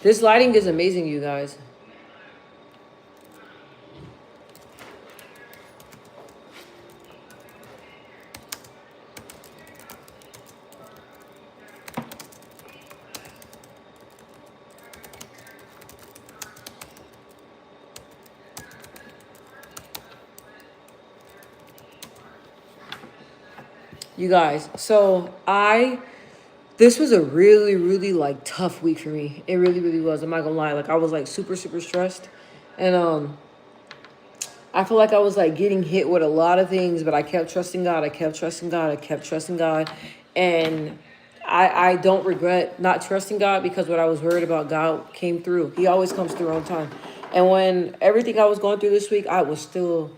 This lighting is amazing, you guys. You guys, this was a really, really like tough week for me. It really, really was. I'm not gonna lie. Like I was like super, super stressed, and I feel like I was like getting hit with a lot of things, but I kept trusting God. I kept trusting God. I kept trusting God, and I don't regret not trusting God because what I was worried about, God came through. He always comes through on time, and when everything I was going through this week, I was still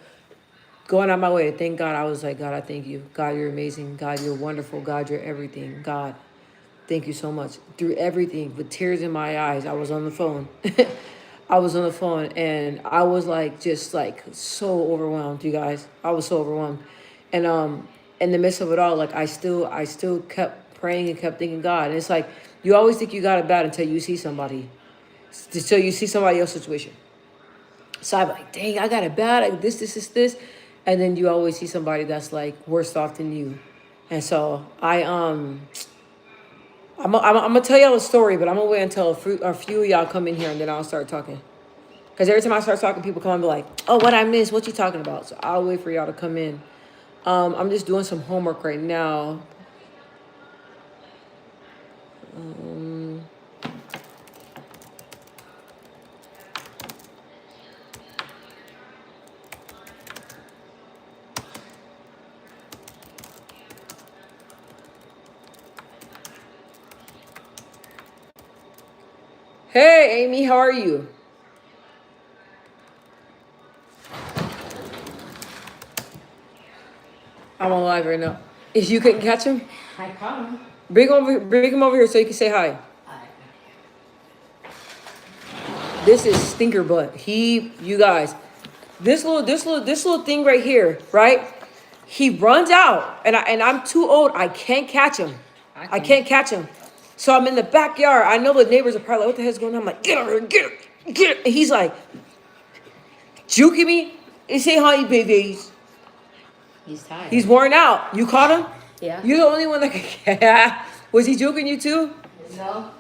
going out my way to thank God. I was like, God, I thank you. God, you're amazing. God, you're wonderful. God, you're everything. God, thank you so much. Through everything, with tears in my eyes, I was on the phone. I was on the phone and I was like, just like so overwhelmed, you guys. I was so overwhelmed. And in the midst of it all, like I still kept praying and kept thanking God. And it's like, you always think you got it bad until you see somebody, until you see somebody else's situation. So I'm like, dang, I got it bad. Like this. And then you always see somebody that's like worse off than you. And so I'm gonna tell y'all a story, but I'm gonna wait until a few of y'all come in here and then I'll start talking. Because every time I start talking, people come and be like, oh, what I missed? What you talking about? So I'll wait for y'all to come in. I'm just doing some homework right now. Um, hey, Amy, how are you? I'm on live right now. If you couldn't catch him, I caught him. bring him over here so you can say hi. This is Stinker Butt. You guys, this little thing right here, right? He runs out, and I'm too old. I can't catch him. I can't catch him. So I'm in the backyard. I know the neighbors are probably like, what the hell's going on? I'm like, get over here, get her, get her. And he's like, juking me. He say hi, babies. He's tired. He's worn out. You caught him? Yeah. You're the only one that can. Was he juking you too? No.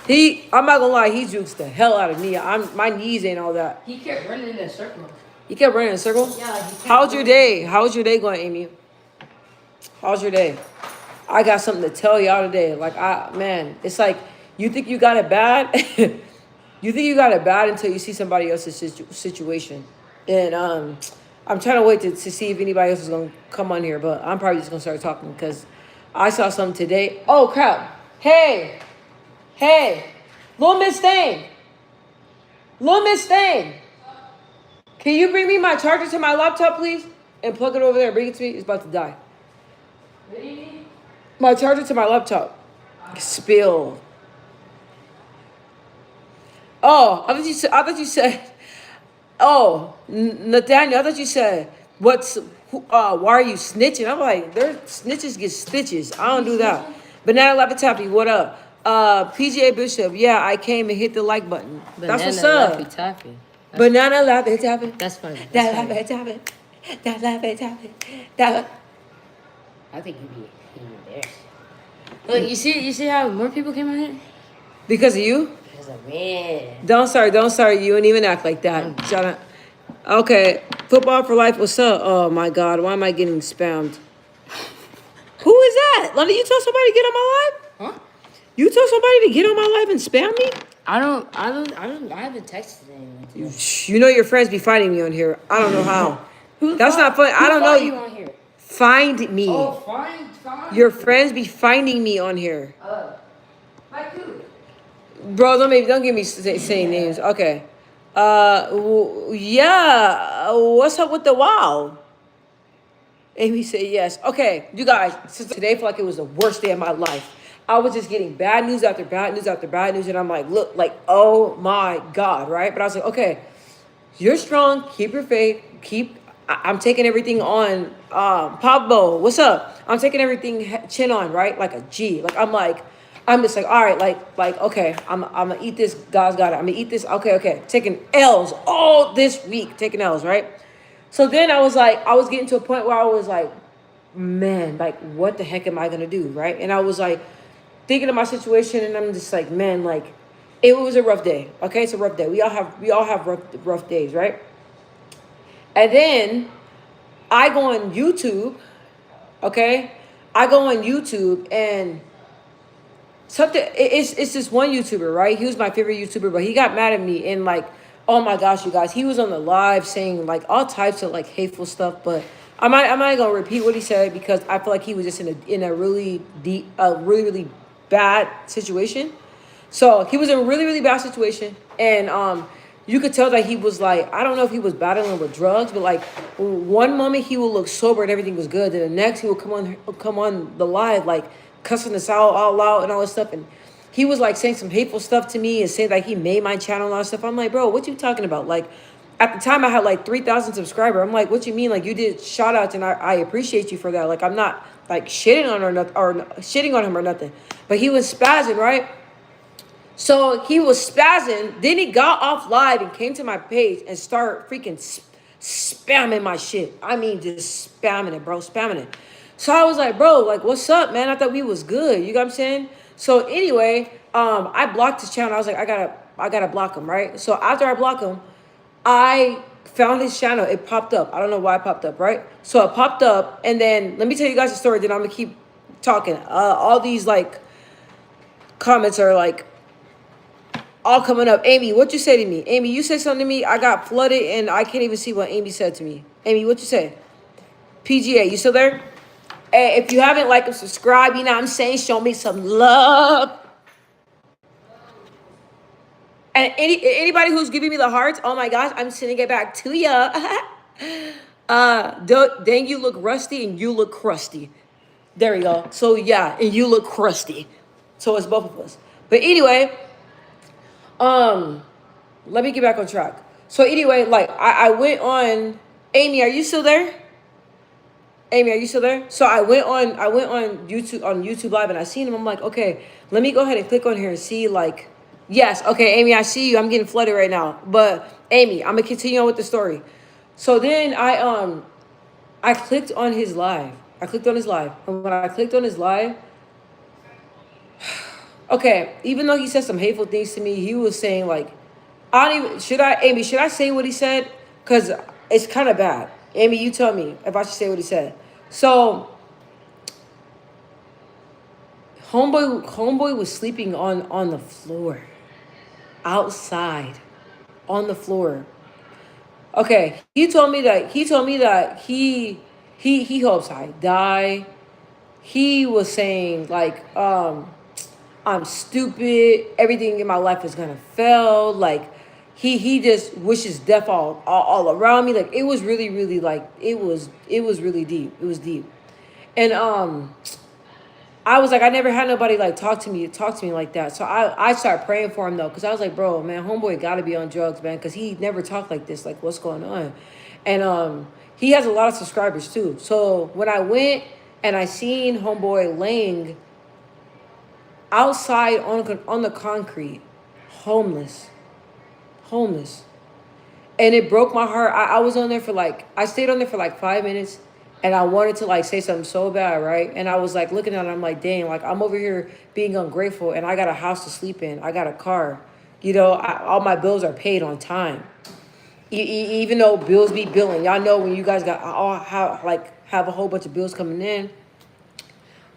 I'm not gonna lie, he jukes the hell out of me. My knees ain't all that. He kept running in a circle. You kept running in a circle? Yeah. How's your day? How's your day going, Amy? How's your day? I got something to tell y'all today. Like, man, it's like you think you got it bad. You think you got it bad until you see somebody else's situation. And I'm trying to wait to see if anybody else is gonna come on here, but I'm probably just gonna start talking because I saw something today. Oh crap! Hey, little Miss Thing, can you bring me my charger to my laptop, please, and plug it over there? Bring it to me. It's about to die. What do you need? My charger to my laptop. Spill. Oh, I thought you said. Oh, Nathaniel, I thought you said. Why are you snitching? I'm like, snitches get stitches. I don't do that. Banana Lapitapi, what up? PGA Bishop, yeah, I came and hit the like button. That's what's up. Banana Lapitapi. That's funny. That Lapitapi. That Lapitapi. That. I think you'd be there. Look, you see how more people came out here? Because of you? Because of me. Don't start. You don't even act like that. Shut up. Okay, Football for Life, what's up? Oh my God, why am I getting spammed? Who is that? London, you told somebody to get on my live? Huh? You told somebody to get on my live and spam me? I haven't texted anyone. You know your friends be finding me on here. I don't know how. That's not funny. I don't know. You on here? Find me. Oh, find. Your friends be finding me on here. Like who? Bro, don't give me saying names. Okay. Yeah. What's up with the wow? Amy said yes. Okay, you guys. Today I feel like it was the worst day of my life. I was just getting bad news after bad news after bad news, and I'm like, look, like, oh my God, right? But I was like, okay, you're strong. Keep your faith. I'm taking everything on. Pablo, what's up? I'm taking everything chin on, right? Like a G. Like I'm like, I'm just like, all right, like, okay, I'm gonna eat this. God's got it. I'm gonna eat this. Okay, okay. Taking L's all this week, taking L's, right? So then I was like, I was getting to a point where I was like, man, like, what the heck am I gonna do, right? And I was like, thinking of my situation, and I'm just like, man, like, it was a rough day. Okay, it's a rough day. We all have rough days, right? And then I go on YouTube. Okay, I go on YouTube and something. It's this one YouTuber, right? He was my favorite YouTuber, but he got mad at me and like, oh my gosh, you guys, he was on the live saying like all types of like hateful stuff. But I'm not gonna repeat what he said because I feel like he was just in a really deep, really bad situation. So he was in a really, really bad situation. And you could tell that he was like, I don't know if he was battling with drugs, but like one moment he would look sober and everything was good. Then the next he would come on the live, like cussing us out all out and all this stuff. And he was like saying some hateful stuff to me and saying like he made my channel and all that stuff. I'm like, bro, what you talking about? Like at the time I had like 3,000 subscribers. I'm like, what you mean? Like you did shout outs and I appreciate you for that. Like I'm not like shitting on shitting on him or nothing. But he was spazzing, right? So he was spazzing. Then he got off live and came to my page and started freaking spamming my shit. I mean, just spamming it, bro, spamming it. So I was like, bro, like, what's up, man? I thought we was good. You know what I'm saying? So anyway, I blocked his channel. I was like, I gotta block him, right? So after I block him, I found his channel. It popped up. I don't know why it popped up, right? So it popped up, and then let me tell you guys a story. Then I'm gonna keep talking. All these like comments are like all coming up. Amy, what you say to me? Amy, you said something to me. I got flooded and I can't even see what Amy said to me. Amy, what you say? PGA, you still there? Hey, if you haven't liked and subscribed, you know what I'm saying? Show me some love. And anybody who's giving me the hearts, oh my gosh, I'm sending it back to ya. Dang, you look rusty and you look crusty. There we go. So yeah, and you look crusty. So it's both of us. But anyway, let me get back on track. So anyway, like I went on. Amy, are you still there? Amy, are you still there? So I went on YouTube Live and I seen him. I'm like, okay, let me go ahead and click on here and see like, yes, okay, Amy, I see you. I'm getting flooded right now. But Amy, I'm gonna continue on with the story. So then I clicked on his live. I clicked on his live. And when I clicked on his live, okay, even though he said some hateful things to me, he was saying like, I don't even, Amy, should I say what he said? Because it's kind of bad. Amy, you tell me if I should say what he said. So, homeboy was sleeping on the floor, outside, on the floor. Okay, he told me that he hopes I die. He was saying like, I'm stupid. Everything in my life is gonna fail. Like, he just wishes death all around me. Like, it was really, really like it was really deep. It was deep, and I was like, I never had nobody like talk to me like that. So I started praying for him though, because I was like, bro, man, homeboy got to be on drugs, man, because he never talked like this. Like, what's going on? And he has a lot of subscribers too. So when I went and I seen homeboy laying outside on the concrete, homeless, and it broke my heart. I was on there for like, I stayed on there for like 5 minutes, and I wanted to like say something so bad, right? And I was like looking at it, I'm like, dang, like I'm over here being ungrateful, and I got a house to sleep in, I got a car, you know, all my bills are paid on time. Even though bills be billing, y'all know when you guys got all have a whole bunch of bills coming in.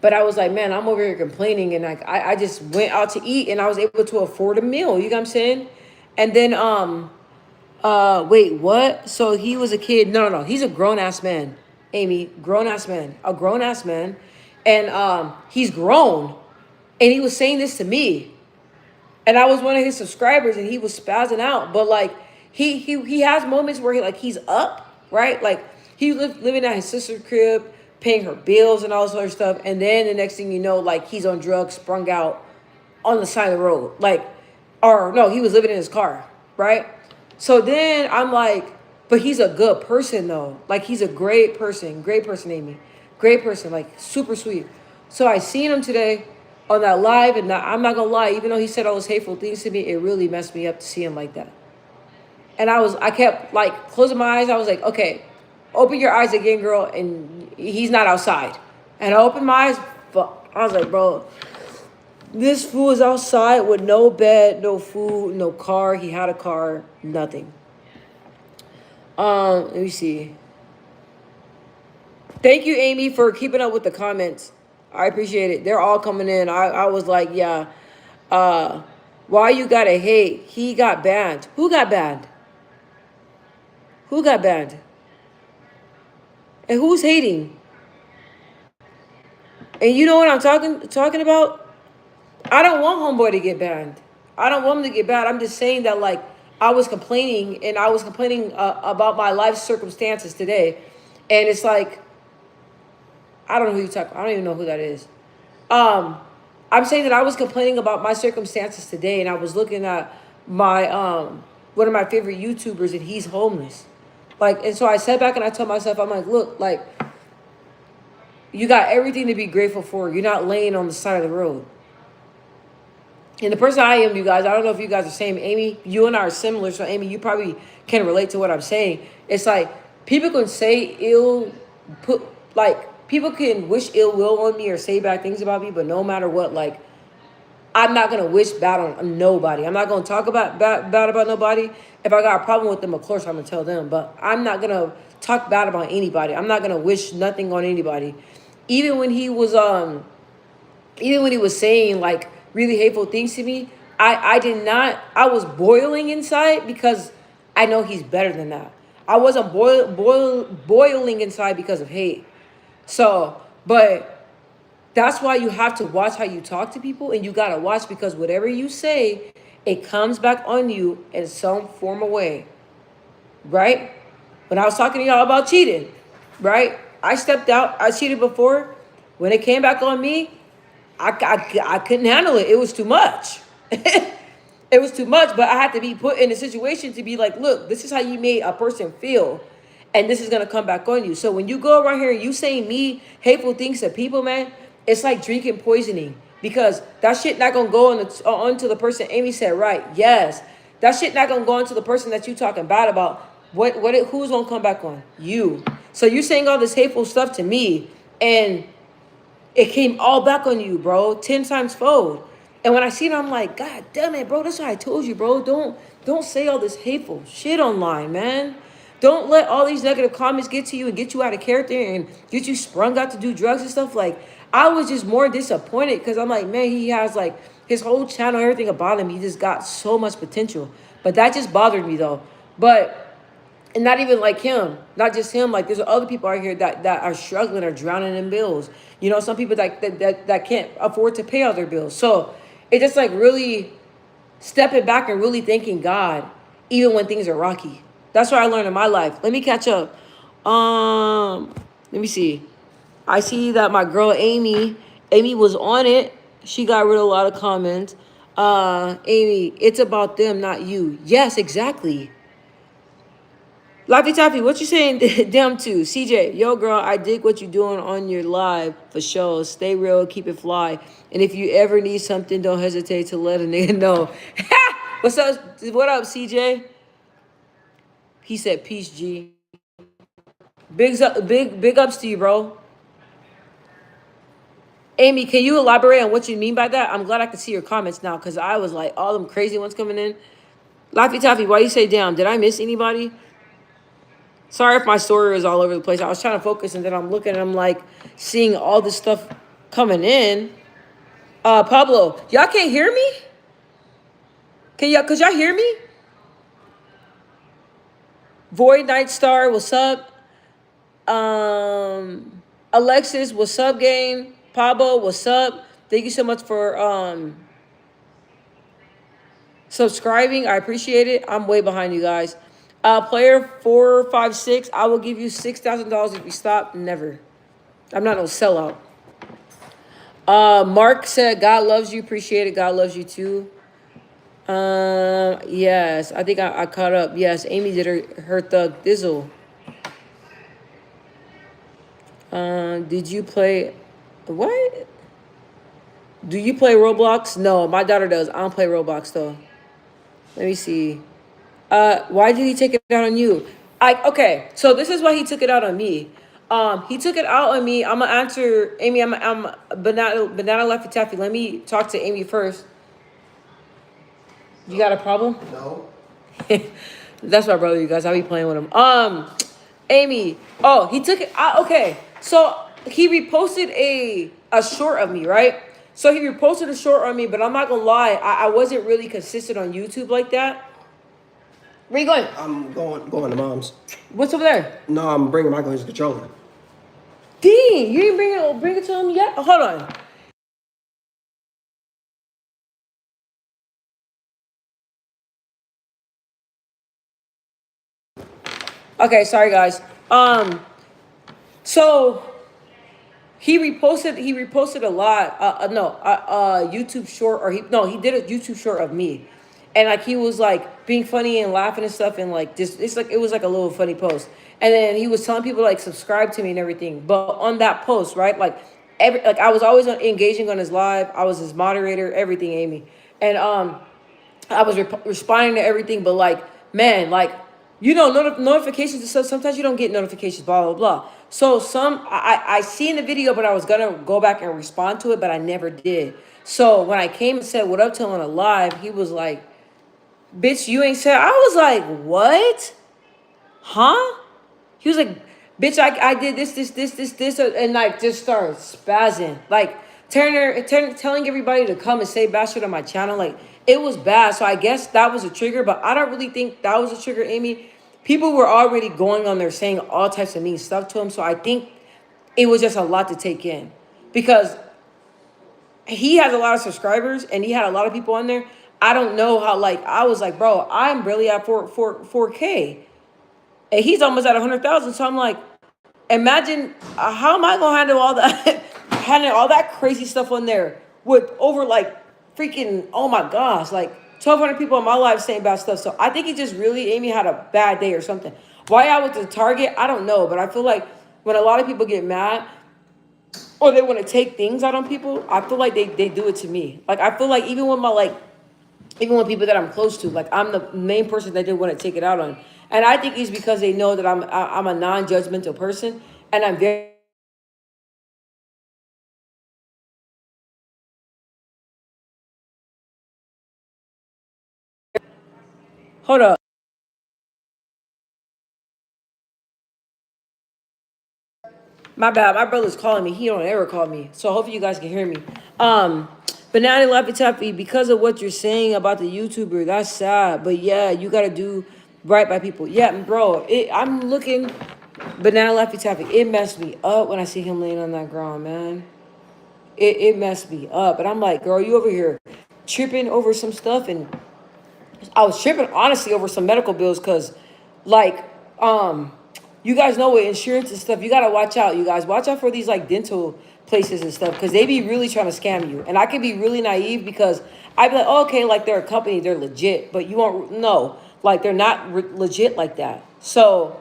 But I was like, man, I'm over here complaining, and like I just went out to eat, and I was able to afford a meal. You know what I'm saying? And then wait, what? So he was a kid? No, he's a grown ass man, Amy, a grown ass man, and he's grown, and he was saying this to me, and I was one of his subscribers, and he was spazzing out, but like he has moments where he's up, right? Like he living at his sister's crib, paying her bills and all this other stuff, and then the next thing you know, like he's on drugs, sprung out on the side of the road, like, or no, he was living in his car, right? So then I'm like, but he's a good person though. Like he's a great person, Amy. Great person, like super sweet. So I seen him today, on that live, and I'm not gonna lie, even though he said all those hateful things to me, it really messed me up to see him like that. And I kept like closing my eyes. I was like, okay, open your eyes again, girl. And he's not outside. And I opened my eyes, but I was like, bro, this fool is outside with no bed, no food, no car. He had a car, nothing. Let me see. Thank you, Amy, for keeping up with the comments. I appreciate it. They're all coming in. I was like, yeah. Why you gotta hate? He got banned. Who got banned? Who got banned? And who's hating? And you know what I'm talking about? I don't want homeboy to get banned. I don't want him to get banned. I'm just saying that like I was complaining and I was complaining about my life circumstances today, and it's like I don't know who you talk. I don't even know who that is. I'm saying that I was complaining about my circumstances today, and I was looking at my one of my favorite YouTubers, and he's homeless. Like, and so I sat back and I told myself, I'm like, look, like you got everything to be grateful for. You're not laying on the side of the road. And the person I am, you guys, I don't know if you guys are the same. Amy, you and I are similar. So, Amy, you probably can relate to what I'm saying. It's like people can say people can wish ill will on me or say bad things about me, but no matter what, like, I'm not going to wish bad on nobody. I'm not going to talk about bad about nobody. If I got a problem with them, of course, I'm going to tell them. But I'm not going to talk bad about anybody. I'm not going to wish nothing on anybody. Even when he was saying like really hateful things to me, I did not. I was boiling inside because I know he's better than that. I wasn't boiling inside because of hate. So, but that's why you have to watch how you talk to people, and you gotta watch because whatever you say, it comes back on you in some form of way, right? When I was talking to y'all about cheating, right? I stepped out. I cheated before. When it came back on me, I couldn't handle it. It was too much. It was too much, but I had to be put in a situation to be like, look, this is how you made a person feel, and this is going to come back on you. So when you go around here and you saying me hateful things to people, man, it's like drinking poisoning, because that shit not going to go onto the person. Amy said, right, yes. That shit not going to go onto the person that you talking bad about. Who's going to come back on? You. So you're saying all this hateful stuff to me, and it came all back on you, bro. 10 times fold. And when I see it, I'm like, God damn it, bro. That's what I told you, bro. Don't say all this hateful shit online, man. Don't let all these negative comments get to you and get you out of character and get you sprung out to do drugs and stuff. Like, I was just more disappointed because I'm like, man, he has like his whole channel, everything about him. He just got so much potential. But that just bothered me though. And not even like him, not just him. Like there's other people out here that are struggling or drowning in bills. You know, some people that can't afford to pay all their bills. So it just like really stepping back and really thanking God, even when things are rocky. That's what I learned in my life. Let me catch up. Let me see. I see that my girl Amy was on it. She got rid of a lot of comments. Amy, it's about them, not you. Yes, exactly. Laffy Taffy, what you saying them to? CJ, yo girl, I dig what you doing on your live for sure. Stay real, keep it fly. And if you ever need something, don't hesitate to let a nigga know. What's up? What up, CJ? He said, peace, G. Big ups to you, bro. Amy, can you elaborate on what you mean by that? I'm glad I can see your comments now because I was like, all them crazy ones coming in. Laffy Taffy, why you say damn? Did I miss anybody? Sorry if my story is all over the place. I was trying to focus, and then I'm looking and I'm like seeing all this stuff coming in. Pablo, y'all can't hear me? Could y'all hear me? Void Night Star, what's up? Alexis, what's up, gang? Pablo, what's up? Thank you so much for subscribing. I appreciate it. I'm way behind you guys. Player 456, I will give you $6,000 if you stop. Never. I'm not no sellout. Mark said, God loves you. Appreciate it. God loves you too. Yes, I think I caught up. Yes, Amy did her thug Dizzle. Did you play what? Do you play Roblox? No, my daughter does. I don't play Roblox though. Let me see. Why did he take it out on you? Okay, so this is why he took it out on me. He took it out on me. I'm gonna answer Amy. I'm banana Laffy Taffy. Let me talk to Amy first. You got a problem? No. That's my brother, you guys. I be playing with him. Amy. Oh, he took it. Okay, so he reposted a short of me, right? So he reposted a short on me, but I'm not gonna lie, I wasn't really consistent on YouTube like that. Where you going? I'm going to mom's. What's over there? No, I'm bringing Michael his controller. Dang, you didn't bring it to him yet? Hold on. Okay, sorry guys. So he reposted a lot. YouTube short, or he did a YouTube short of me, and like he was like being funny and laughing and stuff, and like just it was like a little funny post, and then he was telling people like subscribe to me and everything. But on that post, right, like I was always engaging on his live. I was his moderator, everything, Amy, and I was responding to everything, but like, man, like, notifications and stuff. Sometimes you don't get notifications, blah blah blah. So I seen the video, but I was gonna go back and respond to it, but I never did. So when I came and said what up to him on a live, he was like, "Bitch, you ain't said." I was like, "What? Huh?" He was like, "Bitch, I did this," and like just started spazzing, like telling everybody to come and say bad shit on my channel. Like it was bad. So I guess that was a trigger, but I don't really think that was a trigger, Amy. People were already going on there saying all types of mean stuff to him. So I think it was just a lot to take in because he has a lot of subscribers and he had a lot of people on there. I don't know how, like, I was like, bro, I'm barely at 4K. And he's almost at 100,000. So I'm like, imagine how am I gonna handle all that, handle all that crazy stuff on there with over like freaking, oh my gosh, like 1,200 people in my life saying bad stuff. So I think he just really, Amy, had a bad day or something. Why I went to Target, I don't know, but I feel like when a lot of people get mad or they want to take things out on people, I feel like they do it to me. Like I feel like even with my even with people that I'm close to, like I'm the main person that they want to take it out on. And I think it's because they know that I'm a non-judgmental person and I'm very. Hold up. My bad. My brother's calling me. He don't ever call me. So hopefully you guys can hear me. Banana Laffy Taffy, because of what you're saying about the YouTuber, that's sad. But yeah, you gotta do right by people. Yeah, bro. I'm looking. Banana Laffy Taffy. It messed me up when I see him laying on that ground, man. It messed me up. And I'm like, girl, you over here tripping over some stuff, and I was tripping honestly over some medical bills because, like, you guys know with insurance and stuff, you gotta watch out. You guys watch out for these like dental places and stuff because they be really trying to scam you. And I can be really naive because I'd be like, oh, okay, like they're a company, they're legit, but you won't know, like they're not legit like that. So,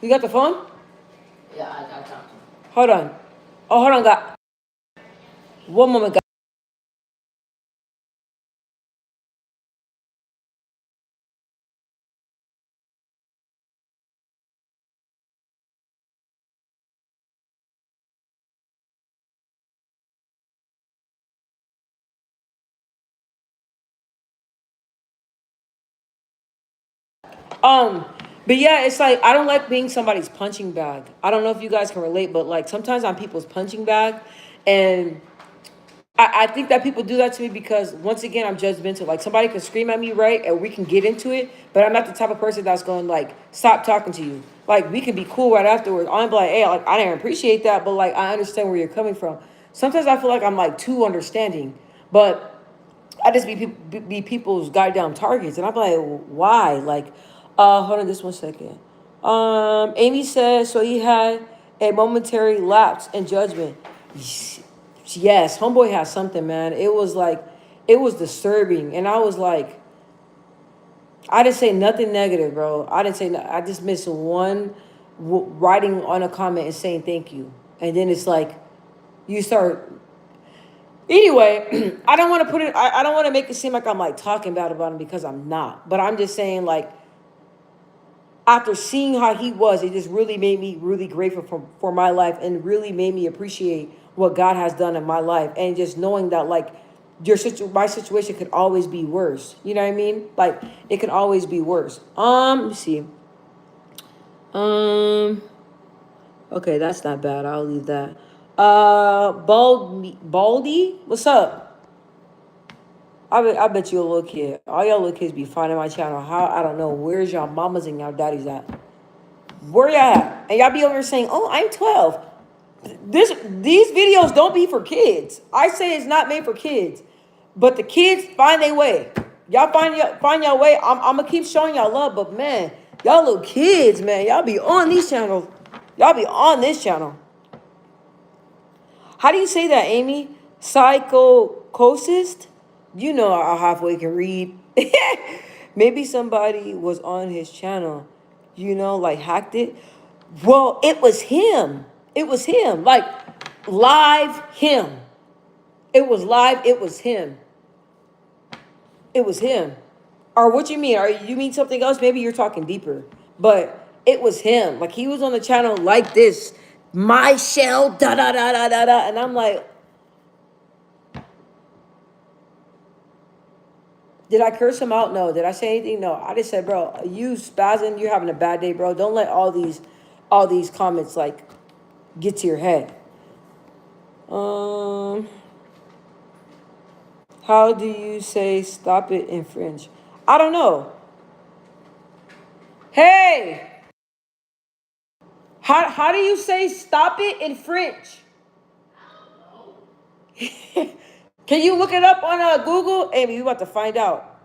you got the phone? Yeah, I talked to him. Hold on. Oh, hold on, God. One moment, guys. Um, but yeah, it's like I don't like being somebody's punching bag. I don't know if you guys can relate, but like sometimes I'm people's punching bag, and I think that people do that to me because once again I'm judgmental. Like somebody can scream at me, right, and we can get into it, but I'm not the type of person that's going like stop talking to you. Like we can be cool right afterwards. I'm like, hey, like I didn't appreciate that, but like I understand where you're coming from. Sometimes I feel like I'm like too understanding, but I just be people's goddamn targets, and I'm like, why? Like, hold on, just 1 second. Amy says so. He had a momentary lapse in judgment. Yes, homeboy has something, man. It was like, it was disturbing, and I was like, I didn't say nothing negative, bro. I didn't say. I just missed one writing on a comment and saying thank you, and then it's like, you start Anyway, I don't want to put it. I don't want to make it seem like I'm like talking bad about him because I'm not. But I'm just saying like after seeing how he was, it just really made me really grateful for my life and really made me appreciate what God has done in my life and just knowing that like my situation could always be worse. You know what I mean? Like it can always be worse. Let me see. Um okay, that's not bad. I'll leave that. Baldy, what's up? I bet you a little kid. All y'all little kids be finding my channel. How I don't know. Where's y'all mamas and y'all daddies at? Where y'all at? And y'all be over here saying, "Oh, I'm 12." These videos don't be for kids. I say it's not made for kids, but the kids find their way. Y'all find your way. I'm gonna keep showing y'all love, but man, y'all little kids, man, y'all be on these channels. Y'all be on this channel. How do you say that, Amy? Psychosis? You know I halfway can read. Maybe somebody was on his channel, like hacked it. Well, it was him. It was him. Like live him. It was live. It was him. It was him. Or what you mean? Or you mean something else? Maybe you're talking deeper. But it was him. Like he was on the channel like this. My shell, da da da da da da. And I'm like, did I curse him out? No. Did I say anything? No. I just said, bro, you spazzing, you're having a bad day, bro. Don't let all these comments like get to your head. How do you say stop it in French? I don't know. Hey! How do you say stop it in French? Can you look it up on Google? Amy, we about to find out.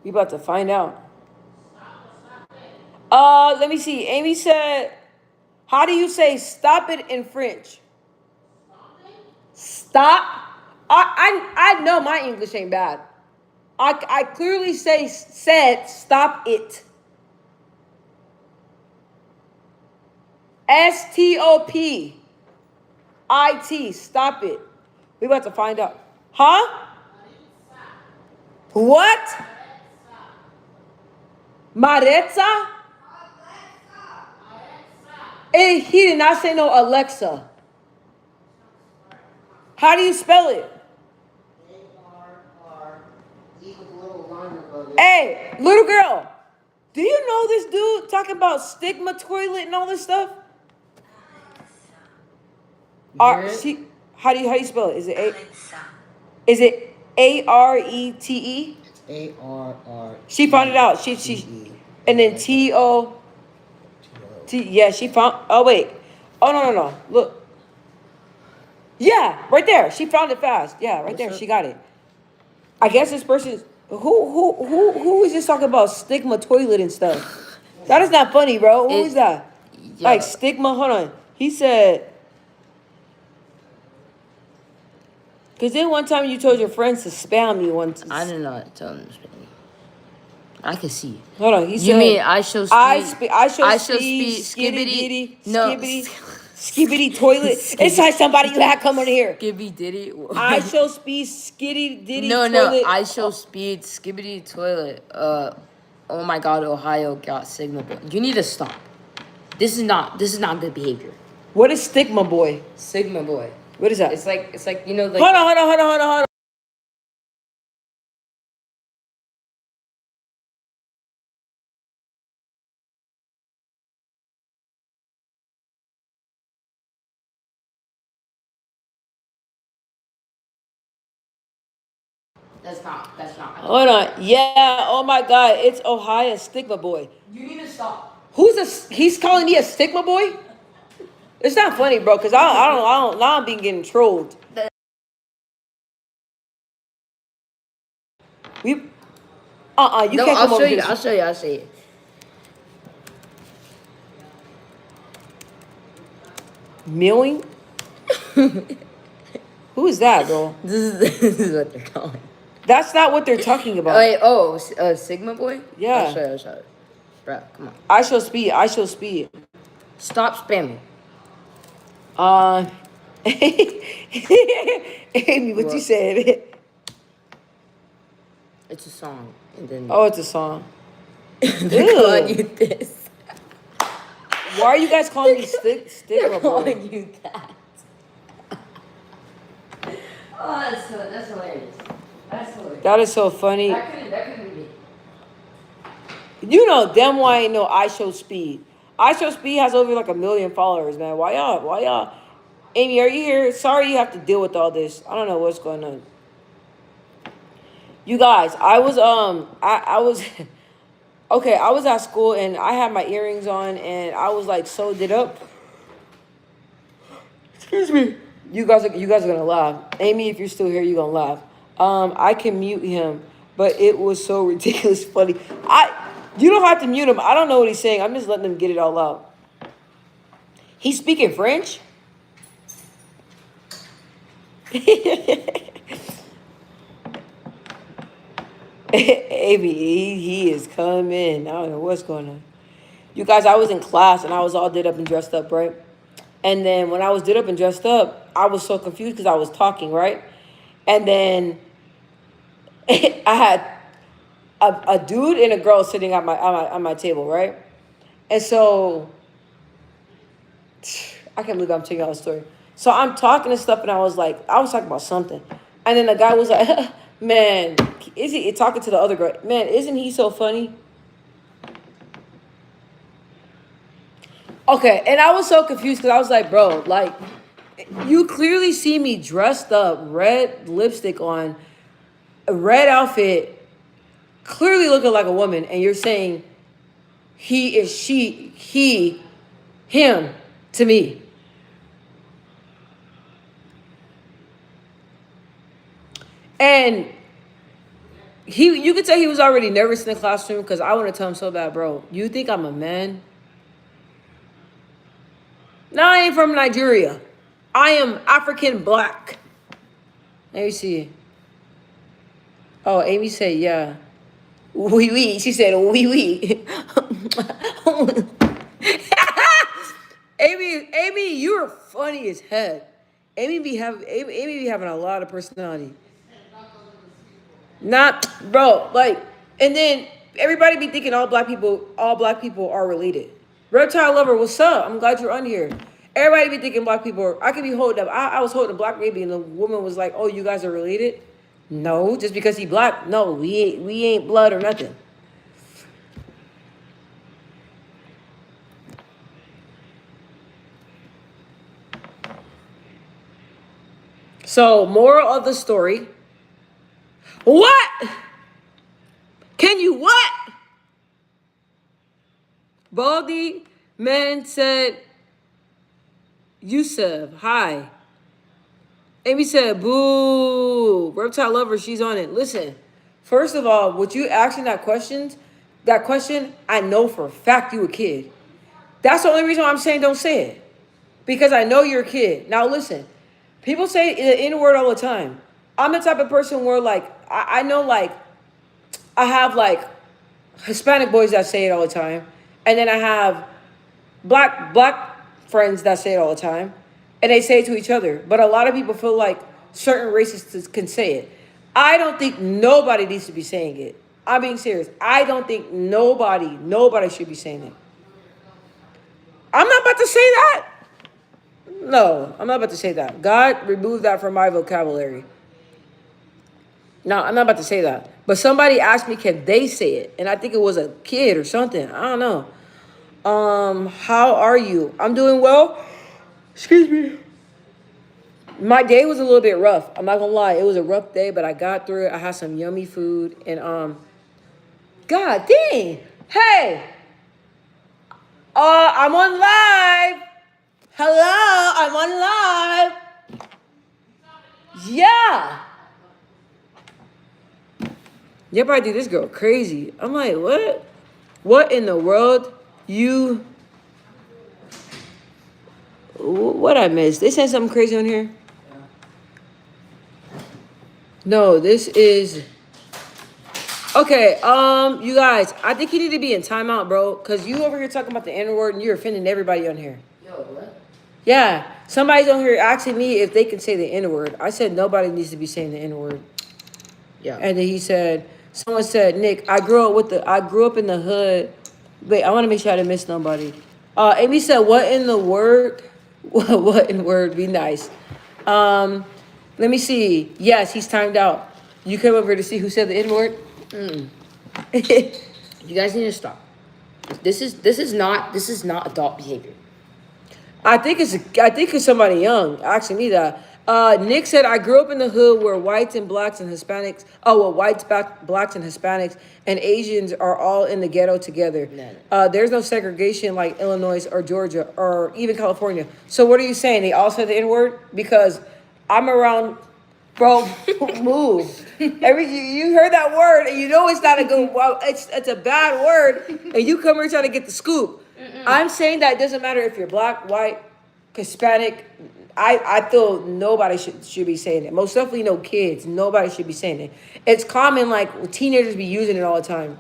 We about to find out. Let me see. Amy said, how do you say stop it in French? Stop. I know my English ain't bad. I clearly said stop it. STOPIT. Stop it. We about to find out. Huh? What? Maretza? And he did not say no Alexa. How do you spell it? Hey, little girl, do you know this dude talking about stigma toilet and all this stuff? How do you spell it? Is it ARETE? ARR. She found it out. She and then TOT. Yeah, she found. Oh wait. Oh no. Look. Yeah, right there. She found it fast. Yeah, right there. She got it. I guess this person who is just talking about stigma toilet and stuff. That is not funny, bro. Who is that? Yeah. Like stigma. Hold on. He said. Because then one time you told your friends to spam me once. I did not tell him to spam me. I can see. Hold on. He said. You mean I shall speed? I shall speed. Skibbity. Skibbity toilet. It's like somebody you had come on here. Skibby diddy. I shall speed skitty ditty No, toilet. I shall speed skibbity toilet. Oh my God, Ohio got Sigma Boy. You need to stop. This is not good behavior. What is stigma boy? Sigma Boy. What is that? It's like like. Hold on. That's not. Hold on. Yeah. Oh my God. It's Ohio stigma boy. You need to stop. He's calling me a stigma boy? It's not funny, bro. Cause I don't. Now I'm being getting trolled. You can't come I'll over show you. here. I'll show you. Milling? Who is that, bro? This is what they're calling. That's not what they're talking about. Wait, Sigma Boy? Yeah. I'll show you. Bro, come on. I shall speed. Stop spamming. Amy, what you said? It's a song, and then Oh, it's a song. they're calling you this. Why are you guys calling me They're stigma, bro? calling you that. Oh, that's hilarious. That's hilarious. That is so funny. That couldn't be me. You know, damn why I ain't know I Show Speed. I Show Speed has over like 1 million followers, man. Why y'all? Amy, are you here? Sorry you have to deal with all this. I don't know what's going on. You guys, I was okay, I was at school and I had my earrings on and I was like sewed it up. Excuse me. You guys are gonna laugh. Amy, if you're still here, you're gonna laugh. I can mute him, but it was so ridiculous funny. You don't have to mute him. I don't know what he's saying. I'm just letting him get it all out. He's speaking French. Amy, he is coming. I don't know what's going on. You guys, I was in class and I was all did up and dressed up, right? And then when I was did up and dressed up, I was so confused because I was talking, right? And then I had a dude and a girl sitting at my table, right? And so I can't believe I'm telling y'all the story. So I'm talking and stuff, and I was talking about something, and then the guy was like, "Man, is he talking to the other girl? Man, isn't he so funny?" Okay, and I was so confused because I was like, "Bro, like, you clearly see me dressed up, red lipstick on, a red outfit, clearly looking like a woman, and you're saying he is she, he, him to me." And you could tell he was already nervous in the classroom because I want to tell him so bad, bro. You think I'm a man? No, I ain't from Nigeria. I am African black. Let me see. Oh, Amy said, yeah. Oui, oui. She said, oui, oui. Amy, you're funny as heck. Amy be having a lot of personality. Not, bro, like, and then everybody be thinking all black people are related. Reptile lover, what's up? I'm glad you're on here. Everybody be thinking black people I could be holding up. I was holding a black baby and the woman was like, "Oh, you guys are related?" No, just because he black. No, we ain't blood or nothing. So, moral of the story. What? Can you what? Baldy man said, Yusuf, hi. Amy said, boo. Reptile lover, she's on it. Listen, first of all, what you asking that question, I know for a fact you a kid. That's the only reason why I'm saying don't say it. Because I know you're a kid. Now listen, people say the N word all the time. I'm the type of person where like, I know like, I have like Hispanic boys that say it all the time. And then I have black friends that say it all the time. And they say it to each other. But a lot of people feel like certain races can say it. I don't think nobody needs to be saying it. I'm being serious. I don't think nobody should be saying it. I'm not about to say that. No, I'm not about to say that. God, remove that from my vocabulary. No, I'm not about to say that. But somebody asked me, can they say it? And I think it was a kid or something. I don't know. How are you? I'm doing well. Excuse me. My day was a little bit rough. I'm not gonna lie. It was a rough day, but I got through it. I had some yummy food. And God dang. Hey. I'm on live. Hello, I'm on live. Yeah. Yeah, but I do this girl crazy. I'm like, what? What in the world? What I missed? They said something crazy on here? No, this is... Okay, you guys, I think you need to be in timeout, bro. Because you over here talking about the N-word and you're offending everybody on here. Yo, what? Yeah, somebody's on here asking me if they can say the N word. I said nobody needs to be saying the N word. Yeah. And then he said, someone said, Nick, I grew up in the hood. Wait, I want to make sure I didn't miss nobody. Amy said, what in the word? What in word? Be nice. Let me see. Yes, he's timed out. You came over to see who said the N word? You guys need to stop. This is not adult behavior. I think it's somebody young asking me that. Nick said, I grew up in the hood where whites and blacks and Hispanics, blacks and Hispanics and Asians are all in the ghetto together. No. There's no segregation like Illinois or Georgia or even California. So what are you saying? They all said the N word? Because I'm around, bro, move. You heard that word and you know it's not a good, well, it's a bad word and you come here trying to get the scoop. I'm saying that it doesn't matter if you're black, white, Hispanic. I feel nobody should be saying it. Most definitely no kids. Nobody should be saying it. It's common, like teenagers be using it all the time.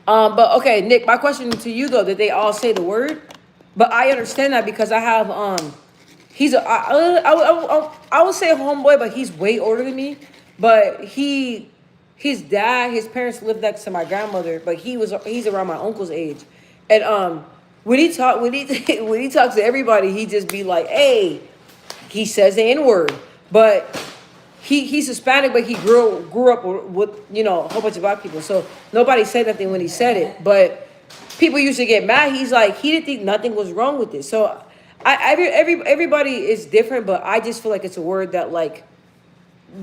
But okay, Nick, my question to you though, did they all say the word? But I understand that because I have he's I would say a homeboy, but he's way older than me. But his dad, his parents lived next to my grandmother, but he's around my uncle's age, and when he when he talks to everybody, he just be like, hey, he says the N word, but he's Hispanic, but he grew up with a whole bunch of black people, so nobody said nothing when he said it, but people used to get mad. He's like he didn't think nothing was wrong with it, so everybody is different, but I just feel like it's a word that like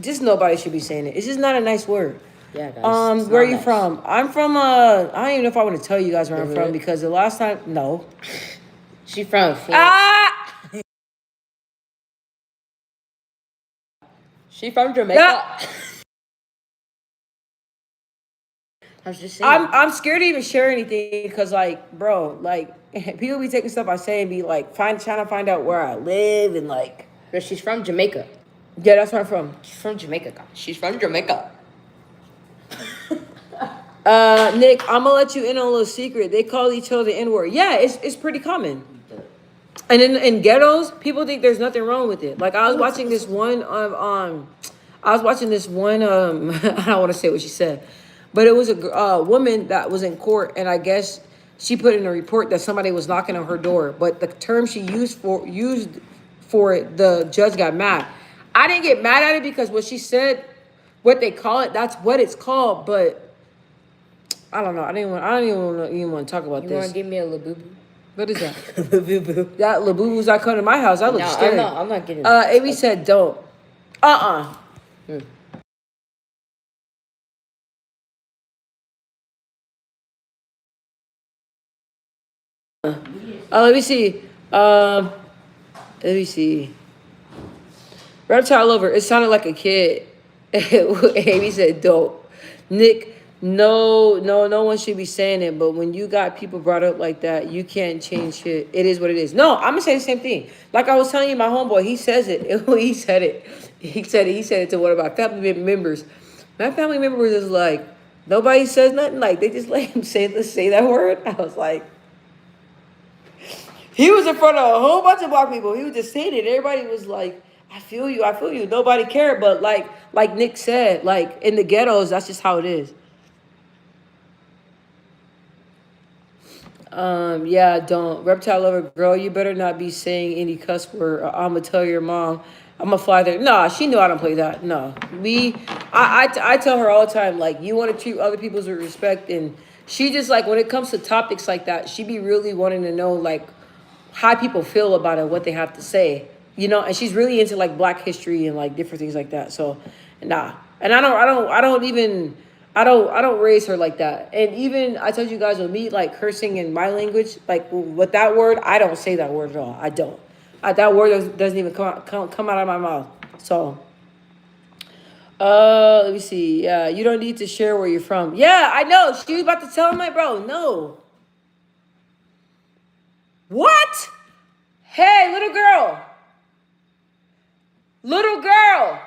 just nobody should be saying it. It's just not a nice word. Yeah, guys. Where are you from? I'm from I don't even know if I want to tell you guys where I'm from because the last time no. She from Phoenix. She from Jamaica. Yeah. I was just saying. I'm scared to even share anything because like, bro, like people be taking stuff I say and be like trying to find out where I live and like. But she's from Jamaica. Yeah, that's where I'm from. She's from Jamaica, guys. She's from Jamaica. Nick, I'm gonna let you in on a little secret. They call each other the N-word. Yeah, it's pretty common. And in ghettos, people think there's nothing wrong with it. Like I was watching this one I don't want to say what she said, but it was a woman that was in court, and I guess she put in a report that somebody was knocking on her door, but the term she used for it, the judge got mad. I didn't get mad at it because what she said, what they call it, that's what it's called, but I don't know. I don't even want to talk about You this. want to give me a labubu? What is that? Labubu. That Labubu's I come to my house. I look No, scary. I'm not getting that. Amy said don't. Let me see. Let me see. Reptile lover. It sounded like a kid. Amy said don't. Nick, no one should be saying it, but when you got people brought up like that, you can't change shit. It is what it is. No, I'm gonna say the same thing. Like I was telling you, my homeboy, he says it. He said it. He said it to one of my family members. My family members is like, nobody says nothing. Like they just let him say that word. I was like, he was in front of a whole bunch of black people. He was just saying it. Everybody was like, I feel you. Nobody cared. But like Nick said, like in the ghettos, that's just how it is. Yeah, don't. Reptile lover girl, you better not be saying any cuss word or I'ma tell your mom. I'ma fly there. Nah, she knew I don't play that. No. I tell her all the time, like, you want to treat other people with respect, and she just like when it comes to topics like that, she be really wanting to know like how people feel about it, what they have to say. And she's really into like black history and like different things like that. So nah. And I don't raise her like that. And even I told you guys with me like cursing in my language, like with that word, I don't say that word at all. I don't. That word doesn't even come out of my mouth. So let me see. Yeah, you don't need to share where you're from. Yeah, I know. She was about to tell my bro. No. What? Hey, little girl. Little girl.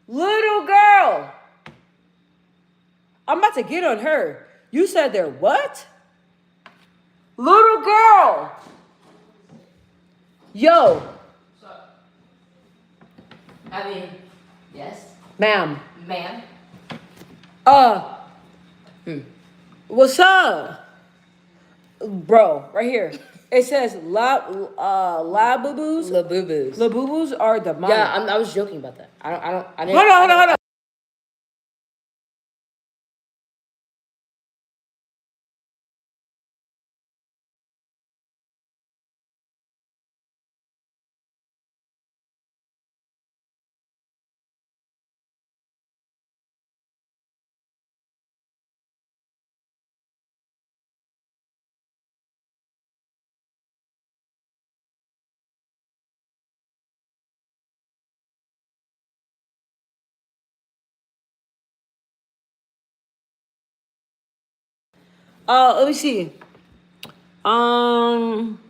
Little girl. I'm about to get on her. You said they're what? Little girl. Yo, I mean, yes, ma'am. ma'am. Uh, what's up? Bro, right here. It says labubus. Labubu's. Labubus are demonic. Yeah, I was joking about that. I didn't. Hold on. Let me see. Um,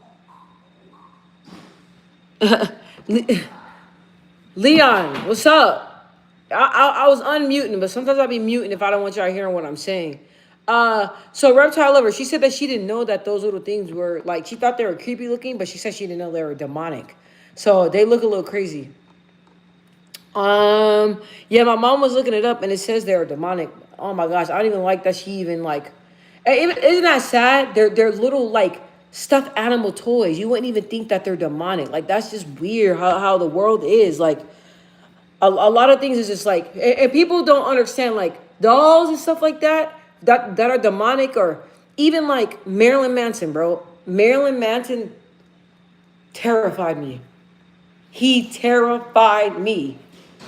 Leon, what's up? I was unmuting, but sometimes I'll be muting if I don't want y'all hearing what I'm saying. So Reptile Lover, she said that she didn't know that those little things were like, she thought they were creepy looking, but she said she didn't know they were demonic. So they look a little crazy. Yeah, my mom was looking it up and it says they're demonic. Oh my gosh, I don't even like that she even like. Isn't that sad? They're little like stuffed animal toys. You wouldn't even think that they're demonic. Like that's just weird how the world is. Like a lot of things is just like, and people don't understand like dolls and stuff like that are demonic, or even like Marilyn Manson, bro. Marilyn Manson terrified me. He terrified me.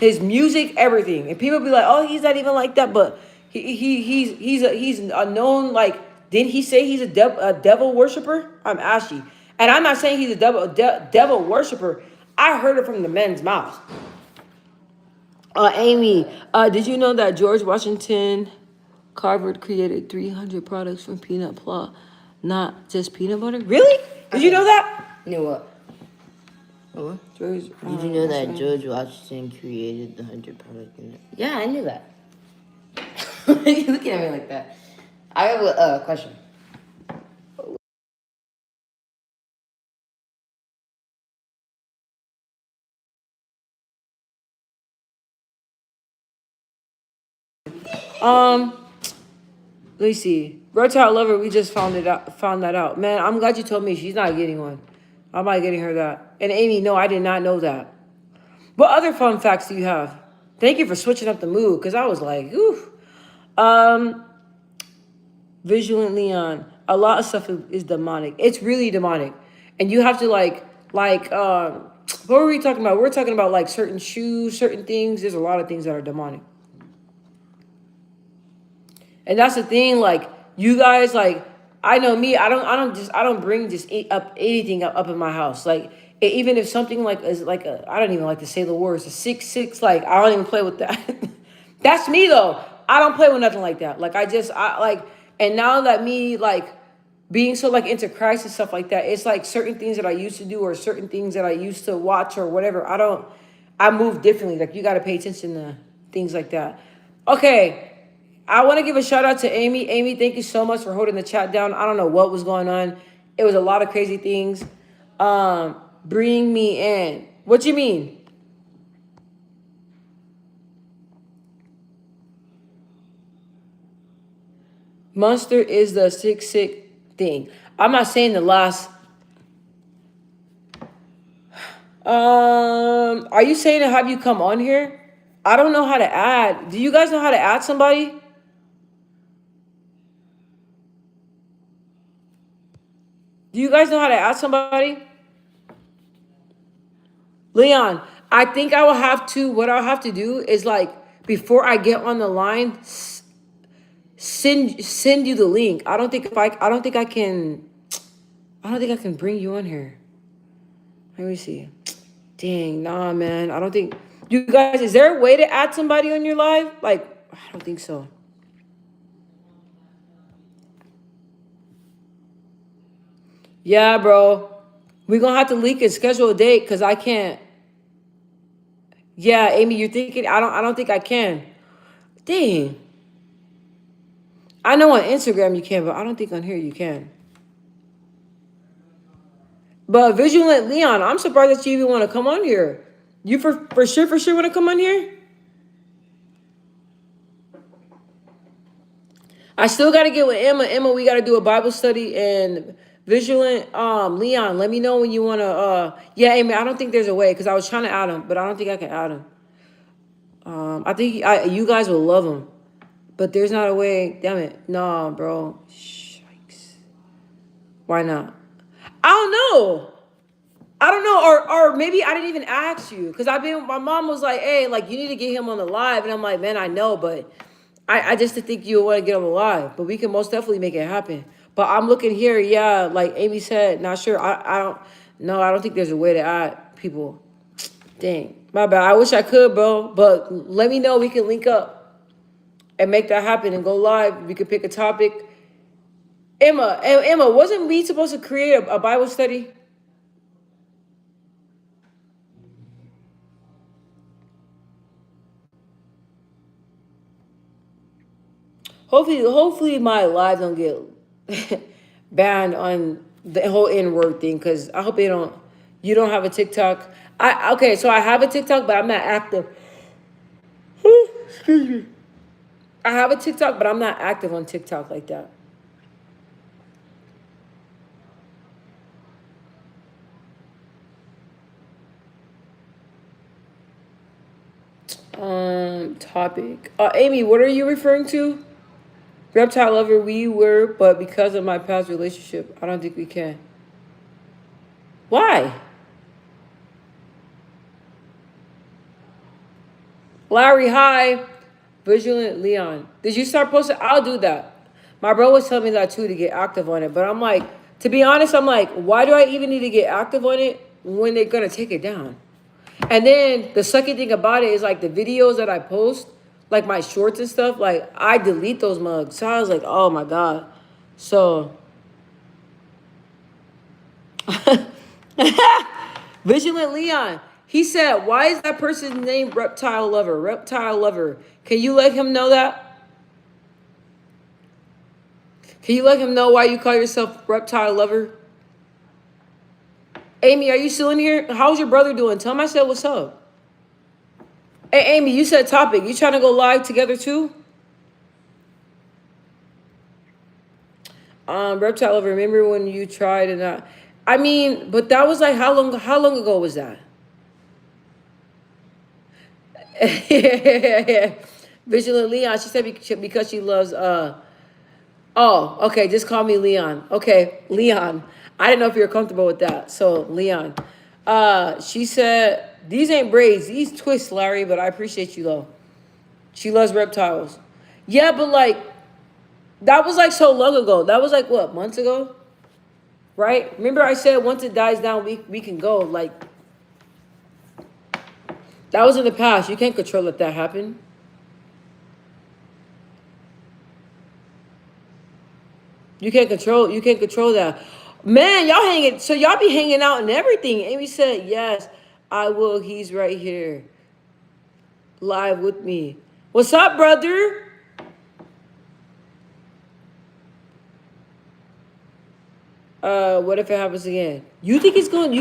His music, everything. And people be like, "Oh, he's not even like that," but he's a known like. Didn't he say he's a devil worshiper? I'm ashy, and I'm not saying he's a devil worshiper. I heard it from the men's mouths. Amy, did you know that George Washington Carver created 300 products from peanut plow, not just peanut butter? Really? Did you know that? You know what? What? George, Did you know that George Washington created the 100 product in it? Yeah, I knew that. Why are you looking at me like that? I have a question. Let me see. Reptile Lover, we just found that out. Man, I'm glad you told me she's not getting one. I'm not getting her that. And Amy, no, I did not know that. What other fun facts do you have? Thank you for switching up the mood, because I was like, ooh. Vigilant Leon, a lot of stuff is demonic. It's really demonic. And you have to what were we talking about? We're talking about like certain shoes, certain things. There's a lot of things that are demonic. And that's the thing, like, you guys, like, I know me, I don't bring just anything up in my house. Like, even if something like is like I don't even like to say the words, a 6'6", like, I don't even play with that. That's me though. I don't play with nothing like that. Like, I like, and now that me, like, being so like into Christ and stuff like that, it's like certain things that I used to do or certain things that I used to watch or whatever. I move differently. Like, you got to pay attention to things like that. Okay. I want to give a shout out to Amy. Amy, thank you so much for holding the chat down. I don't know what was going on. It was a lot of crazy things. Bring me in. What you mean? Monster is the sick thing. I'm not saying the last. Are you saying to have you come on here? I don't know how to add. Do you guys know how to add somebody? Do you guys know how to add somebody? Leon, I think I will have to, what I'll have to do is like, before I get on the line, send you the link. I don't think I can bring you on here. Let me see. Dang, nah, man. I don't think, you guys, is there a way to add somebody on your live? Like, I don't think so. Yeah, bro. We're gonna have to leak and schedule a date because I can't. Yeah, Amy, you're thinking I don't think I can. Dang. I know on Instagram you can, but I don't think on here you can. But Vigilant Leon, I'm surprised that you even want to come on here. You for sure want to come on here? I still got to get with Emma. Emma, we got to do a Bible study. And Vigilant Leon, let me know when you want to. Yeah, Amy, I don't think there's a way because I was trying to add him, but I don't think I can add him. I think you guys will love him, but there's not a way. Damn it, nah, bro. Shikes. Why not? I don't know. I don't know, or maybe I didn't even ask you because my mom was like, hey, like you need to get him on the live, and I'm like, man, I know, but I just didn't think you want to get on the live, but we can most definitely make it happen. But I'm looking here, yeah, like Amy said, not sure. I don't think there's a way to add people. Dang, my bad. I wish I could, bro, but let me know. We can link up and make that happen and go live. We could pick a topic. Emma, wasn't we supposed to create a Bible study? Hopefully my live don't get banned on the whole N-word thing, because I hope you don't have a TikTok. Okay, so I have a TikTok, but I'm not active. Excuse me. I have a TikTok, but I'm not active on TikTok like that. Topic. Amy, what are you referring to? Reptile lover, we were, but because of my past relationship, I don't think we can. Why? Larry, hi. Vigilant Leon. Did you start posting? I'll do that. My bro was telling me that too, to get active on it. But I'm like, to be honest, I'm like, why do I even need to get active on it when they're going to take it down? And then the second thing about it is like the videos that I post, like my shorts and stuff, like I delete those mugs. So I was like, oh my God. So Vigilant Leon, he said, why is that person's name Reptile Lover? Reptile Lover. Can you let him know that? Can you let him know why you call yourself Reptile Lover? Amy, are you still in here? How's your brother doing? Tell him I said what's up. Hey, Amy, you said topic. You trying to go live together too? Reptile Lover, remember when you tried and I mean, but that was like how long ago was that? Vigilant Leon, she said because she loves oh, okay, just call me Leon. Okay, Leon. I didn't know if you were comfortable with that. So Leon. She said, these ain't braids, these twists, Larry, but I appreciate you though. She loves reptiles. Yeah, but like that was like so long ago. That was like what, months ago? Right? Remember I said once it dies down, we can go. Like that was in the past. You can't control let that happen. You can't control that. Man, y'all be hanging out and everything. Amy said, yes, I will. He's right here. Live with me. What's up, brother? What if it happens again? You think that's gonna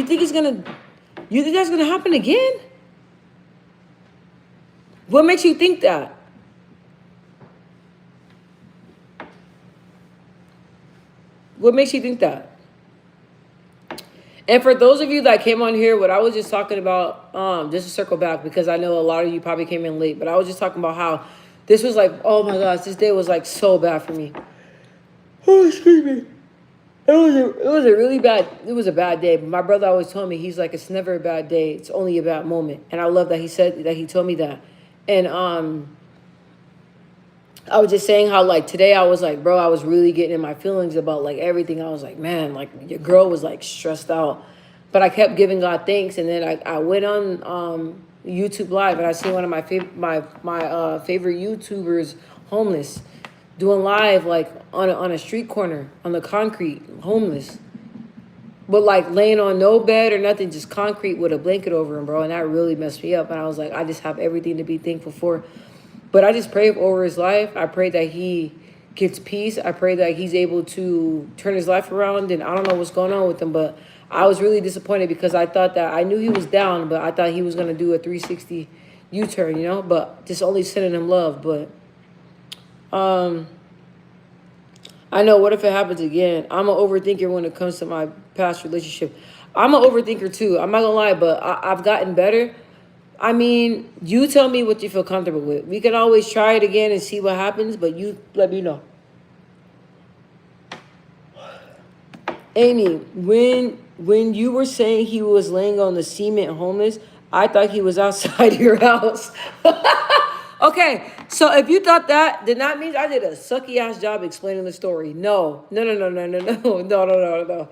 happen again? What makes you think that? What makes you think that? And for those of you that came on here, what I was just talking about, just to circle back, because I know a lot of you probably came in late, but I was just talking about how this was like, oh my gosh, this day was like so bad for me. Oh, excuse me. It was a bad day. But my brother always told me, he's like, it's never a bad day. It's only a bad moment. And I love that he told me that. And I was just saying how like today I was like, bro, I was really getting in my feelings about like everything. I was like, man, like your girl was like stressed out, but I kept giving God thanks. And then I went on YouTube Live and I seen one of my favorite YouTubers homeless doing live like on a street corner on the concrete, homeless, but like laying on no bed or nothing, just concrete with a blanket over him, bro. And that really messed me up. And I was like, I just have everything to be thankful for. But I just pray over his life. I pray that he gets peace. I pray that he's able to turn his life around. And I don't know what's going on with him, but I was really disappointed because I thought that I knew he was down, but I thought he was gonna do a 360 U-turn, you know. But just only sending him love. But I know. What if it happens again? I'm an overthinker when it comes to my past relationship. I'm an overthinker too. I'm not gonna lie, but I've gotten better. I mean, you tell me what you feel comfortable with. We can always try it again and see what happens, but you let me know. Amy, when you were saying he was laying on the cement homeless, I thought he was outside your house. Okay, so if you thought that, then that means I did a sucky ass job explaining the story. No, no, no, no, no, no, no, no, no, no, no.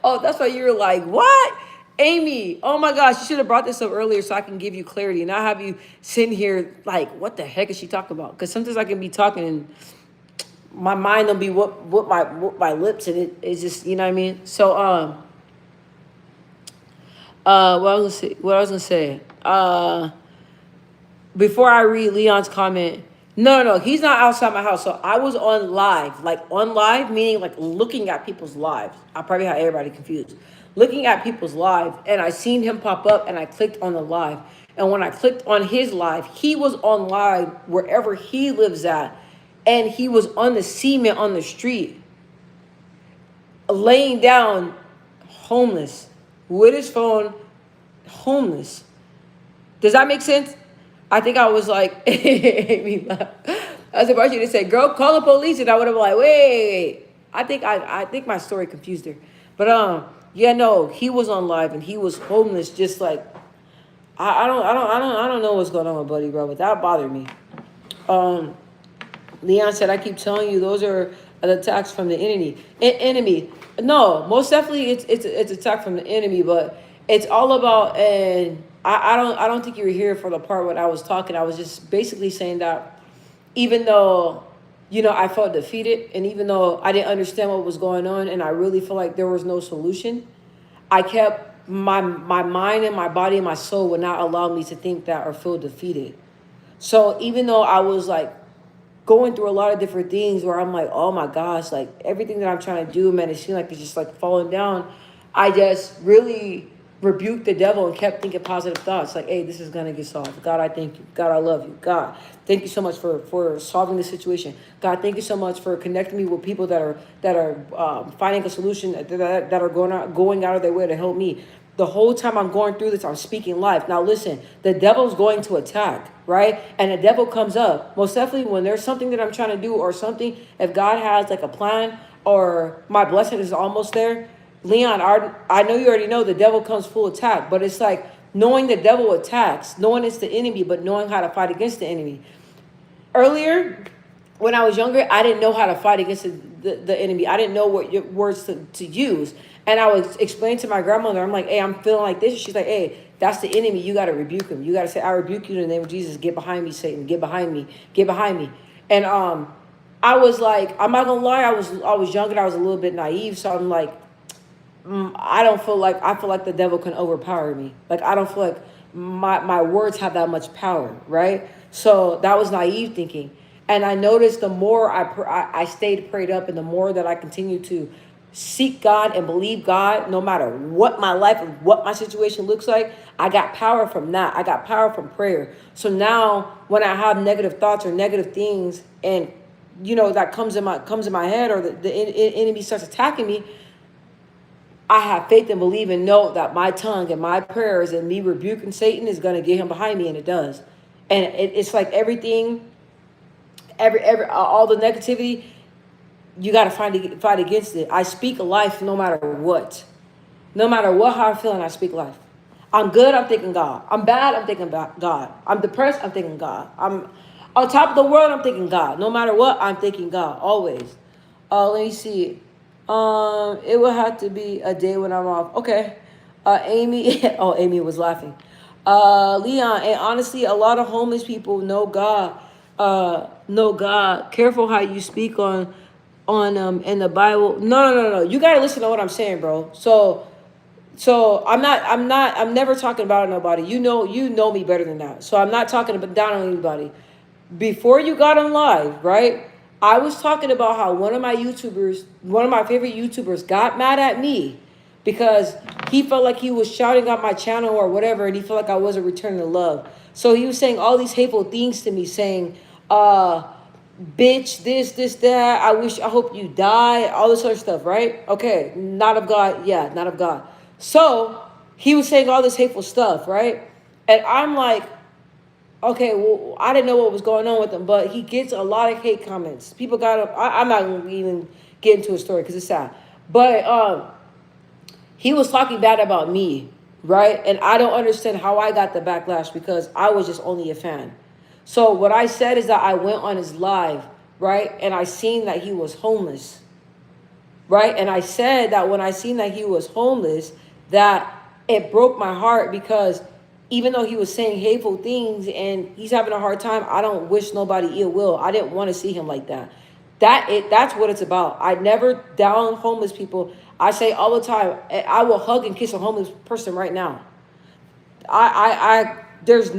Oh, that's why you were like, what? Amy, oh my gosh, you should have brought this up earlier so I can give you clarity and not have you sitting here like, what the heck is she talking about? Because sometimes I can be talking and my mind will be what my lips and it's just, you know what I mean? So what I was gonna say before I read Leon's comment. No, he's not outside my house. So I was on live, meaning like looking at people's lives. I probably had everybody confused. Looking at people's live, and I seen him pop up, and I clicked on the live. And when I clicked on his live, he was on live wherever he lives at, and he was on the cement on the street, laying down, homeless, with his phone, homeless. Does that make sense? I think I was like, made me laugh. I was about you to say, girl, call the police. And I would have been like, wait. I think my story confused her. But yeah, no, he was on live and he was homeless, just like I don't know what's going on with Buddy, bro, but that bothered me. Leon said, I keep telling you, those are the attacks from the enemy. No, most definitely it's attack from the enemy, but it's all about, and I don't think you were here for the part when I was talking. I was just basically saying that even though, I felt defeated, and even though I didn't understand what was going on, and I really feel like there was no solution, I kept my mind and my body and my soul would not allow me to think that or feel defeated. So even though I was like going through a lot of different things where I'm like, oh my gosh, like everything that I'm trying to do, man, it seemed like it's just like falling down. I just really rebuked the devil and kept thinking positive thoughts like, hey, this is going to get solved. God, I thank you. God, I love you. God, thank you so much for solving the situation. God, thank you so much for connecting me with people that are finding a solution, that are going out of their way to help me. The whole time I'm going through this, I'm speaking life. Now, listen, the devil's going to attack, right? And the devil comes up. Most definitely when there's something that I'm trying to do or something, if God has like a plan or my blessing is almost there, Leon, I know you already know the devil comes full attack, but it's like knowing the devil attacks, knowing it's the enemy, but knowing how to fight against the enemy. Earlier, when I was younger, I didn't know how to fight against the enemy. I didn't know what words to use. And I would explain to my grandmother, I'm like, hey, I'm feeling like this. She's like, hey, that's the enemy. You got to rebuke him. You got to say, I rebuke you in the name of Jesus. Get behind me, Satan. Get behind me. Get behind me. And I was like, I'm not going to lie. I was young and I was a little bit naive. So I'm like, I feel like the devil can overpower me. Like, I don't feel like my words have that much power, right? So that was naive thinking. And I noticed the more I stayed prayed up and the more that I continued to seek God and believe God, no matter what my life and what my situation looks like, I got power from that. I got power from prayer. So now when I have negative thoughts or negative things and, that comes in my head or the enemy starts attacking me, I have faith and believe and know that my tongue and my prayers and me rebuking Satan is going to get him behind me, and it does. And it's like everything, all the negativity, you got to fight against it. I speak life no matter what. No matter what, how I'm feeling, I speak life. I'm good, I'm thinking God. I'm bad, I'm thinking God. I'm depressed, I'm thinking God. I'm on top of the world, I'm thinking God. No matter what, I'm thinking God, always. Let me see. It will have to be a day when I'm off. Okay. Amy, oh, Amy was laughing. Leon, and honestly, a lot of homeless people know God. Careful how you speak on in the Bible. No. You gotta listen to what I'm saying, bro. So I'm never talking about nobody. You know me better than that. So I'm not talking down on anybody. Before you got on live, right? I was talking about how one of my favorite YouTubers got mad at me because he felt like he was shouting out my channel or whatever, and he felt like I wasn't returning the love. So he was saying all these hateful things to me, saying, bitch, this, that, I hope you die, all this other stuff, right? Okay, not of God, yeah, not of God. So he was saying all this hateful stuff, right? And I'm like, okay, well, I didn't know what was going on with him, but he gets a lot of hate comments. People got up. I'm not gonna even get into a story because it's sad. But he was talking bad about me, right? And I don't understand how I got the backlash because I was just only a fan. So what I said is that I went on his live, right? And I seen that he was homeless, right? And I said that when I seen that he was homeless, that it broke my heart because even though he was saying hateful things and he's having a hard time, I don't wish nobody ill will. I didn't want to see him like that. That's what it's about. I never down homeless people. I say all the time, I will hug and kiss a homeless person right now. That's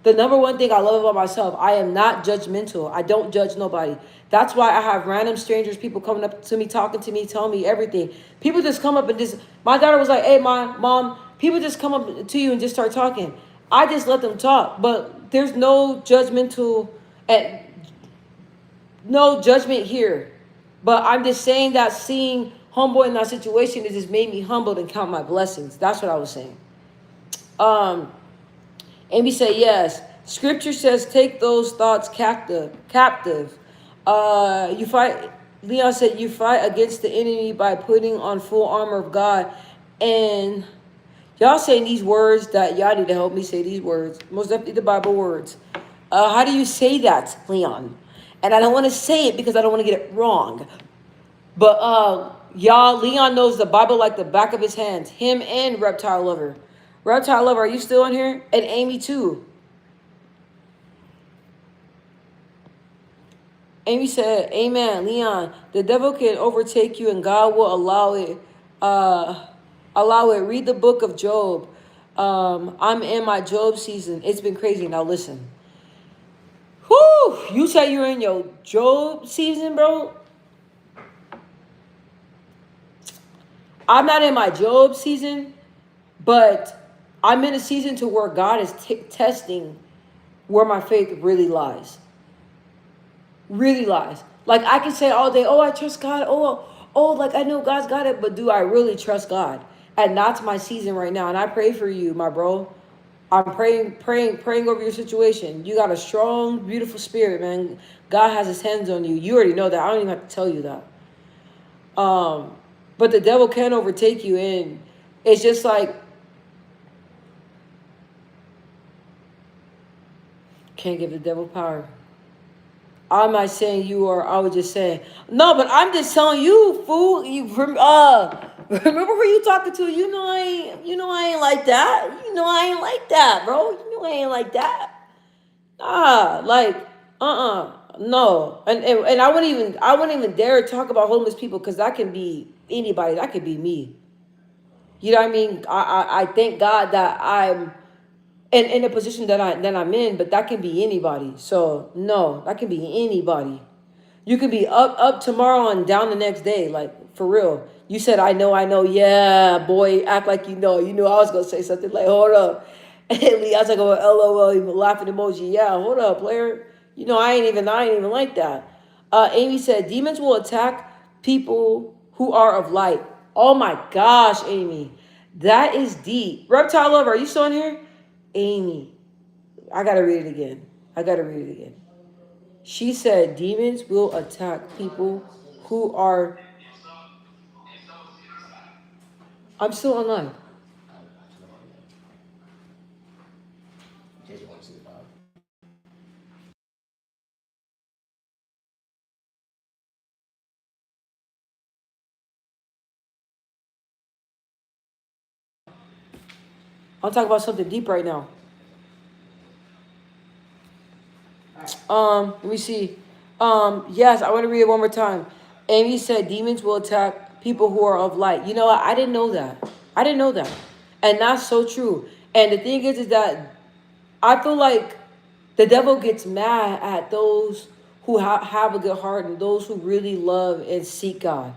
the number one thing I love about myself. I am not judgmental. I don't judge nobody. That's why I have random strangers, people coming up to me, talking to me, telling me everything. People just come up and just, my daughter was like, hey, mom, people just come up to you and just start talking. I just let them talk, but there's no judgmental, and no judgment here. But I'm just saying that seeing homeboy in that situation, it just made me humbled and count my blessings. That's what I was saying. Amy said, yes. Scripture says, take those thoughts captive. You fight, Leon said, you fight against the enemy by putting on full armor of God. And y'all saying these words that y'all need to help me say these words. Most definitely the Bible words. How do you say that, Leon? And I don't want to say it because I don't want to get it wrong. But y'all, Leon knows the Bible like the back of his hands. Him and Reptile Lover. Reptile Lover, are you still in here? And Amy too. Amy said, amen, Leon. The devil can overtake you and God will allow it. Read the book of Job. I'm in my Job season. It's been crazy. Now listen. Whew, you say you're in your Job season, bro? I'm not in my Job season, but I'm in a season to where God is testing where my faith really lies. Really lies. Like I can say all day, oh, I trust God. Oh, like I know God's got it, but do I really trust God? And that's my season right now. And I pray for you, my bro. I'm praying over your situation. You got a strong, beautiful spirit, man. God has his hands on you. You already know that. I don't even have to tell you that. But the devil can overtake you, and it's just like, can't give the devil power. I'm not saying you are. I was just saying no, but I'm just telling you, fool. Remember who you talking to? You know I ain't like that. You know I ain't like that, bro. You know I ain't like that. No. And I wouldn't even dare talk about homeless people because that can be anybody. That could be me. You know what I mean? I thank God that I'm in a position that I'm in, but that can be anybody. So no, that can be anybody. You could be up tomorrow and down the next day, like for real. You said I know, yeah, boy, act like you know. You knew I was gonna say something like, hold up. And Lee, I was like, oh, LOL, even laughing emoji. Yeah, hold up, player. You know, I ain't even like that. Amy said, demons will attack people who are of light. Oh my gosh, Amy. That is deep. Reptile Lover, are you still in here? Amy. I gotta read it again. She said, demons will attack people who are... I'm still online. I'm talking about something deep right now. Let me see. Yes, I want to read it one more time. Amy said demons will attack people who are of light. You know what? I didn't know that. And that's so true. And the thing is that I feel like the devil gets mad at those who have a good heart and those who really love and seek God.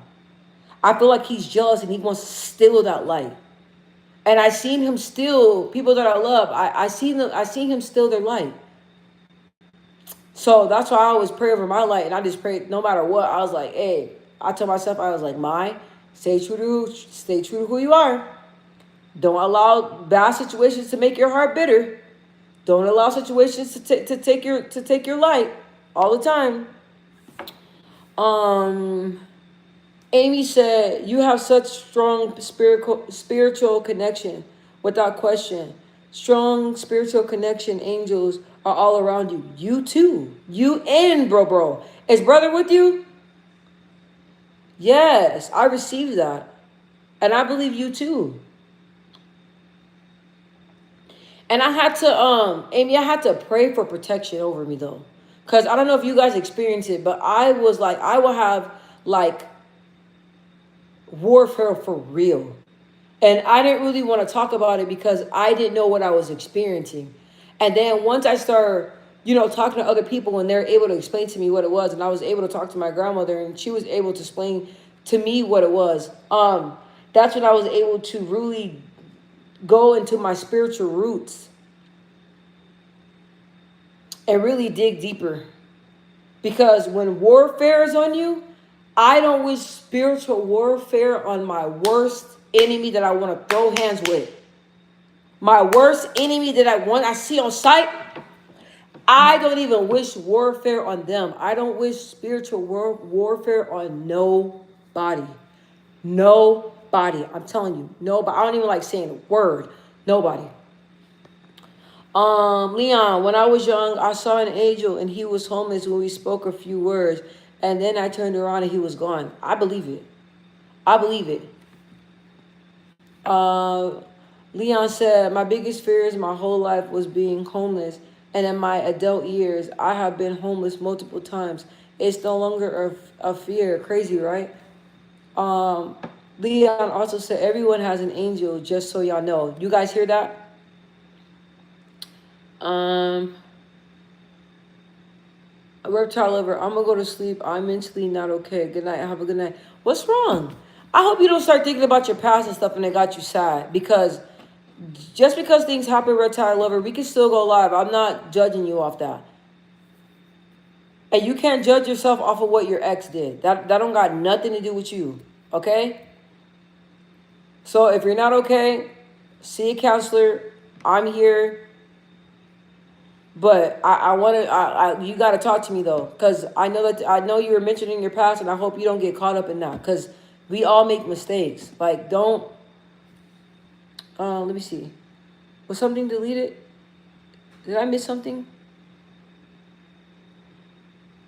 I feel like he's jealous and he wants to steal that light. And I seen him steal people that I love. I seen him steal their light. So that's why I always pray over my light, and I just pray no matter what. I was like, hey, I told myself, I was like, stay true to who you are. Don't allow bad situations to make your heart bitter. Don't allow situations to take your light all the time. Amy said, you have such strong spiritual connection, without question. Strong spiritual connection, angels are all around you. You too. You and bro. Is brother with you? Yes, I received that. And I believe you too. And I had to, Amy, I had to pray for protection over me though. Because I don't know if you guys experience it, but I was like, I will have like warfare for real. And I didn't really want to talk about it because I didn't know what I was experiencing. And then once I started, talking to other people and they're able to explain to me what it was, and I was able to talk to my grandmother and she was able to explain to me what it was, that's when I was able to really go into my spiritual roots and really dig deeper. Because when warfare is on you, I don't wish spiritual warfare on my worst enemy that I want to throw hands with. My worst enemy that I see on sight, I don't even wish warfare on them. I don't wish spiritual warfare on nobody. Nobody. I'm telling you, nobody. I don't even like saying a word. Nobody. Leon, when I was young, I saw an angel and he was homeless when we spoke a few words. And then I turned around and he was gone. I believe it. I believe it. Leon said, my biggest fears my whole life was being homeless. And in my adult years, I have been homeless multiple times. It's no longer a fear. Crazy, right? Leon also said, everyone has an angel, just so y'all know. You guys hear that? Reptile lover, I'm gonna go to sleep. I'm mentally not okay. Good night. Have a good night. What's wrong? I hope you don't start thinking about your past and stuff and it got you sad. Because just because things happen, reptile lover, we can still go live. I'm not judging you off that. And you can't judge yourself off of what your ex did. That don't got nothing to do with you. Okay? So if you're not okay, see a counselor. I'm here. But I want to, you got to talk to me though, because I know you were mentioning your past, and I hope you don't get caught up in that, because we all make mistakes. Like, don't. Let me see. Was something deleted? Did I miss something?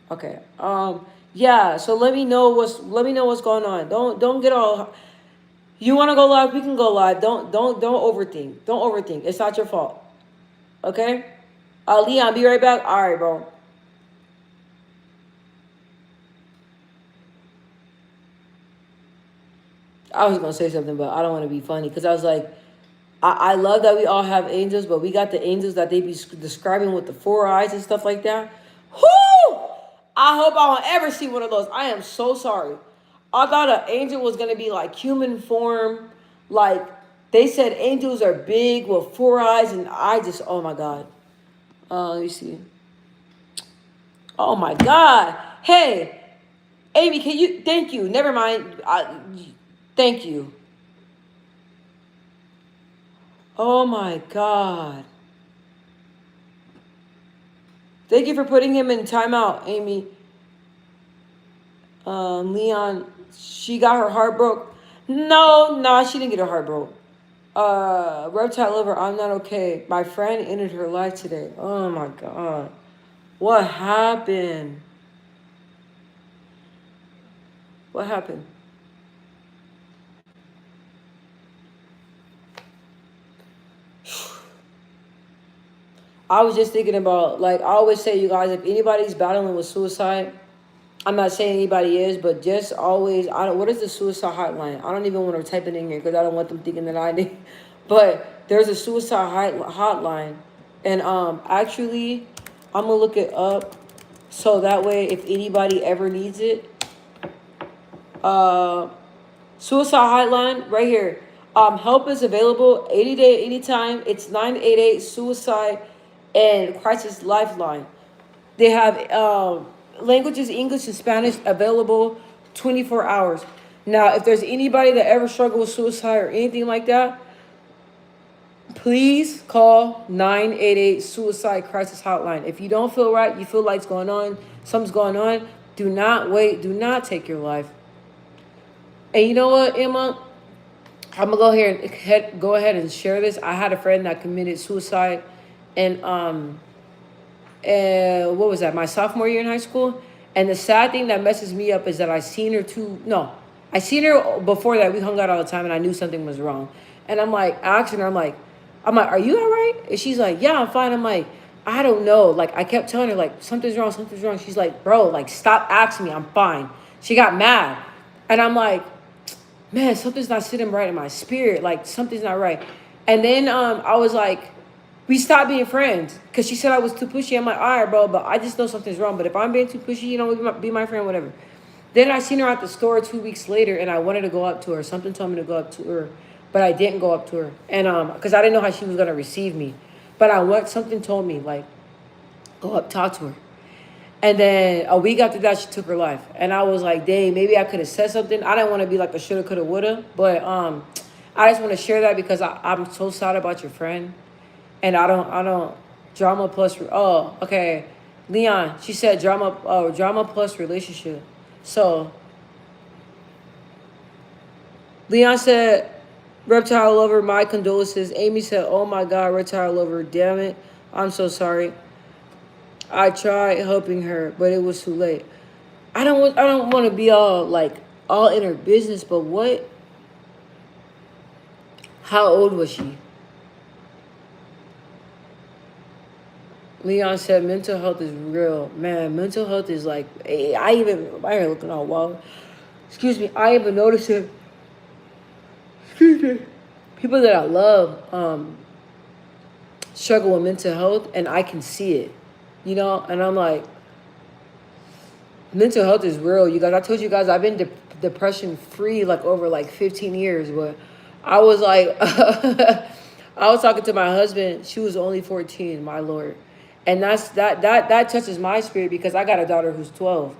Okay. Yeah. So let me know what's going on. Don't get all. You want to go live? We can go live. Don't overthink. Don't overthink. It's not your fault. Okay. Leon, be right back. All right, bro. I was going to say something, but I don't want to be funny. Because I was like, I love that we all have angels, but we got the angels that they be describing with the 4 eyes and stuff like that. Whoo! I hope I don't ever see one of those. I am so sorry. I thought an angel was going to be like human form. Like, they said angels are big with 4 eyes, and I just, oh my God. Let me see. Oh my God. Hey, Amy, can you, thank you. Never mind. Thank you. Oh my God. Thank you for putting him in timeout, Amy. Leon, she got her heart broke. No, she didn't get her heart broke. Reptile lover, I'm not okay. My friend ended her life today. Oh my God. What happened? What happened? I was just thinking about, like, I always say, you guys, if anybody's battling with suicide, I'm not saying anybody is, but just always, what is the suicide hotline? I don't even want to type it in here because I don't want them thinking that I did. But there's a suicide hotline. And actually, I'm going to look it up so that way if anybody ever needs it, Suicide hotline right here. Help is available 80 day anytime. It's 988 suicide and crisis lifeline. They have languages English and Spanish available 24 hours. Now, if there's anybody that ever struggled with suicide or anything like that, please call 988 Suicide Crisis Hotline. If you don't feel right, you feel like it's going on, something's going on, do not wait. Do not take your life. And you know what, Emma? I'm gonna go ahead and share this. I had a friend that committed suicide, and what was that? My sophomore year in high school. And the sad thing that messes me up is that I seen her before that. We hung out all the time, and I knew something was wrong. And I'm like asking her, I'm like, are you all right? And she's like, yeah, I'm fine. I'm like, I don't know. Like, I kept telling her, like, something's wrong, something's wrong. She's like, bro, like, stop asking me. I'm fine. She got mad. And I'm like, man, something's not sitting right in my spirit. Like, something's not right. And then I was like, we stopped being friends because she said I was too pushy. I'm like, all right, bro, but I just know something's wrong. But if I'm being too pushy, be my friend, whatever. Then I seen her at the store 2 weeks later, and I wanted to go up to her. Something told me to go up to her, but I didn't go up to her. And because I didn't know how she was going to receive me. But something told me, like, go up, talk to her. And then a week after that, she took her life. And I was like, dang, maybe I could have said something. I didn't want to be like a shoulda, coulda, woulda. But I just want to share that because I'm so sad about your friend. And I don't, drama plus, oh, okay. Leon, she said drama plus relationship. So, Leon said, reptile lover, my condolences. Amy said, oh my God, reptile lover, damn it. I'm so sorry. I tried helping her, but it was too late. I don't want to be all in her business, but what? How old was she? Leon said mental health is real. Man, mental health is like, my hair looking all wild. Excuse me, I even noticed it. Excuse me. People that I love struggle with mental health, and I can see it, and I'm like, mental health is real. You guys, I told you guys I've been depression free over 15 years, but I was like, I was talking to my husband. She was only 14, my Lord. And that touches my spirit because I got a daughter who's 12,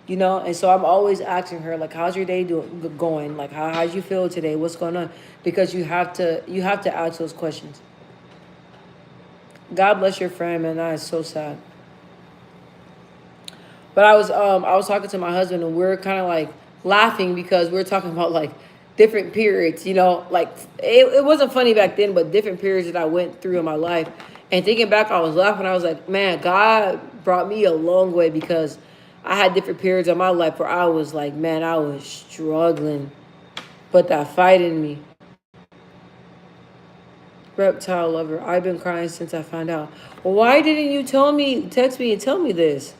and so I'm always asking her, like, how's your day going? Like, how'd you feel today? What's going on? Because you have to ask those questions. God bless your friend, man. That is so sad. But I was talking to my husband, and we are kind of like laughing because we were talking about like different periods, like it wasn't funny back then, but different periods that I went through in my life. And thinking back, I was laughing. I was like, man, God brought me a long way because I had different periods of my life where I was like, man, I was struggling. But that fight in me. Reptile lover, I've been crying since I found out. Well, why didn't you text me and tell me this?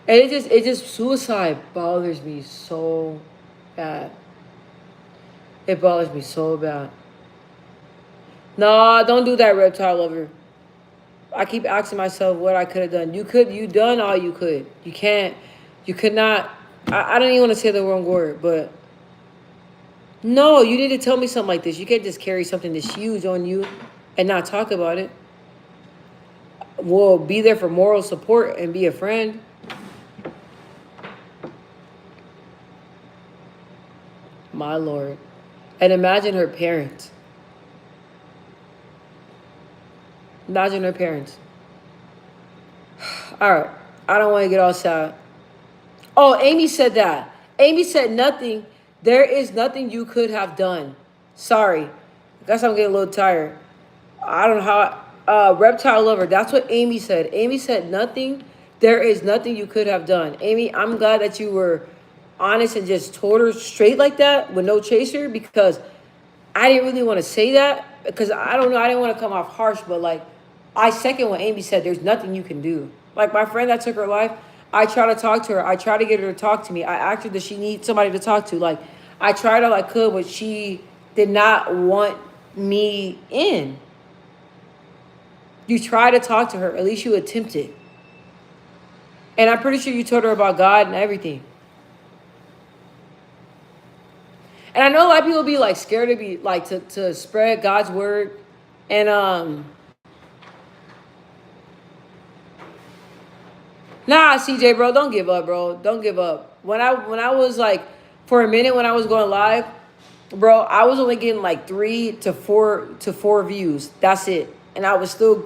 And it just suicide bothers me so bad. It bothers me so bad. Nah, don't do that, reptile lover. I keep asking myself what I could have done. You done all you could. You could not, I don't even want to say the wrong word, but no, you need to tell me something like this. You can't just carry something this huge on you and not talk about it. Well, be there for moral support and be a friend. My Lord. And imagine her parents. Imagine her parents. All right. I don't want to get all sad. Oh, Amy said that. Amy said nothing. There is nothing you could have done. Sorry. I guess I'm getting a little tired. I don't know how. Reptile lover. That's what Amy said. Amy said nothing. There is nothing you could have done. Amy, I'm glad that you were honest and just told her straight like that with no chaser, because I didn't really want to say that because I don't know. I didn't want to come off harsh, but like I second what Amy said. There's nothing you can do. Like my friend that took her life, I try to talk to her. I try to get her to talk to me. I asked her, does she need somebody to talk to? Like I tried all I could, but she did not want me in. You try to talk to her. At least you attempt it. And I'm pretty sure you told her about God and everything. And I know a lot of people be like scared to be like to spread God's word. And nah, CJ, bro, don't give up, bro. Don't give up. When I was like, for a minute when I was going live, bro, I was only getting like 3 to 4 views. That's it. And I was still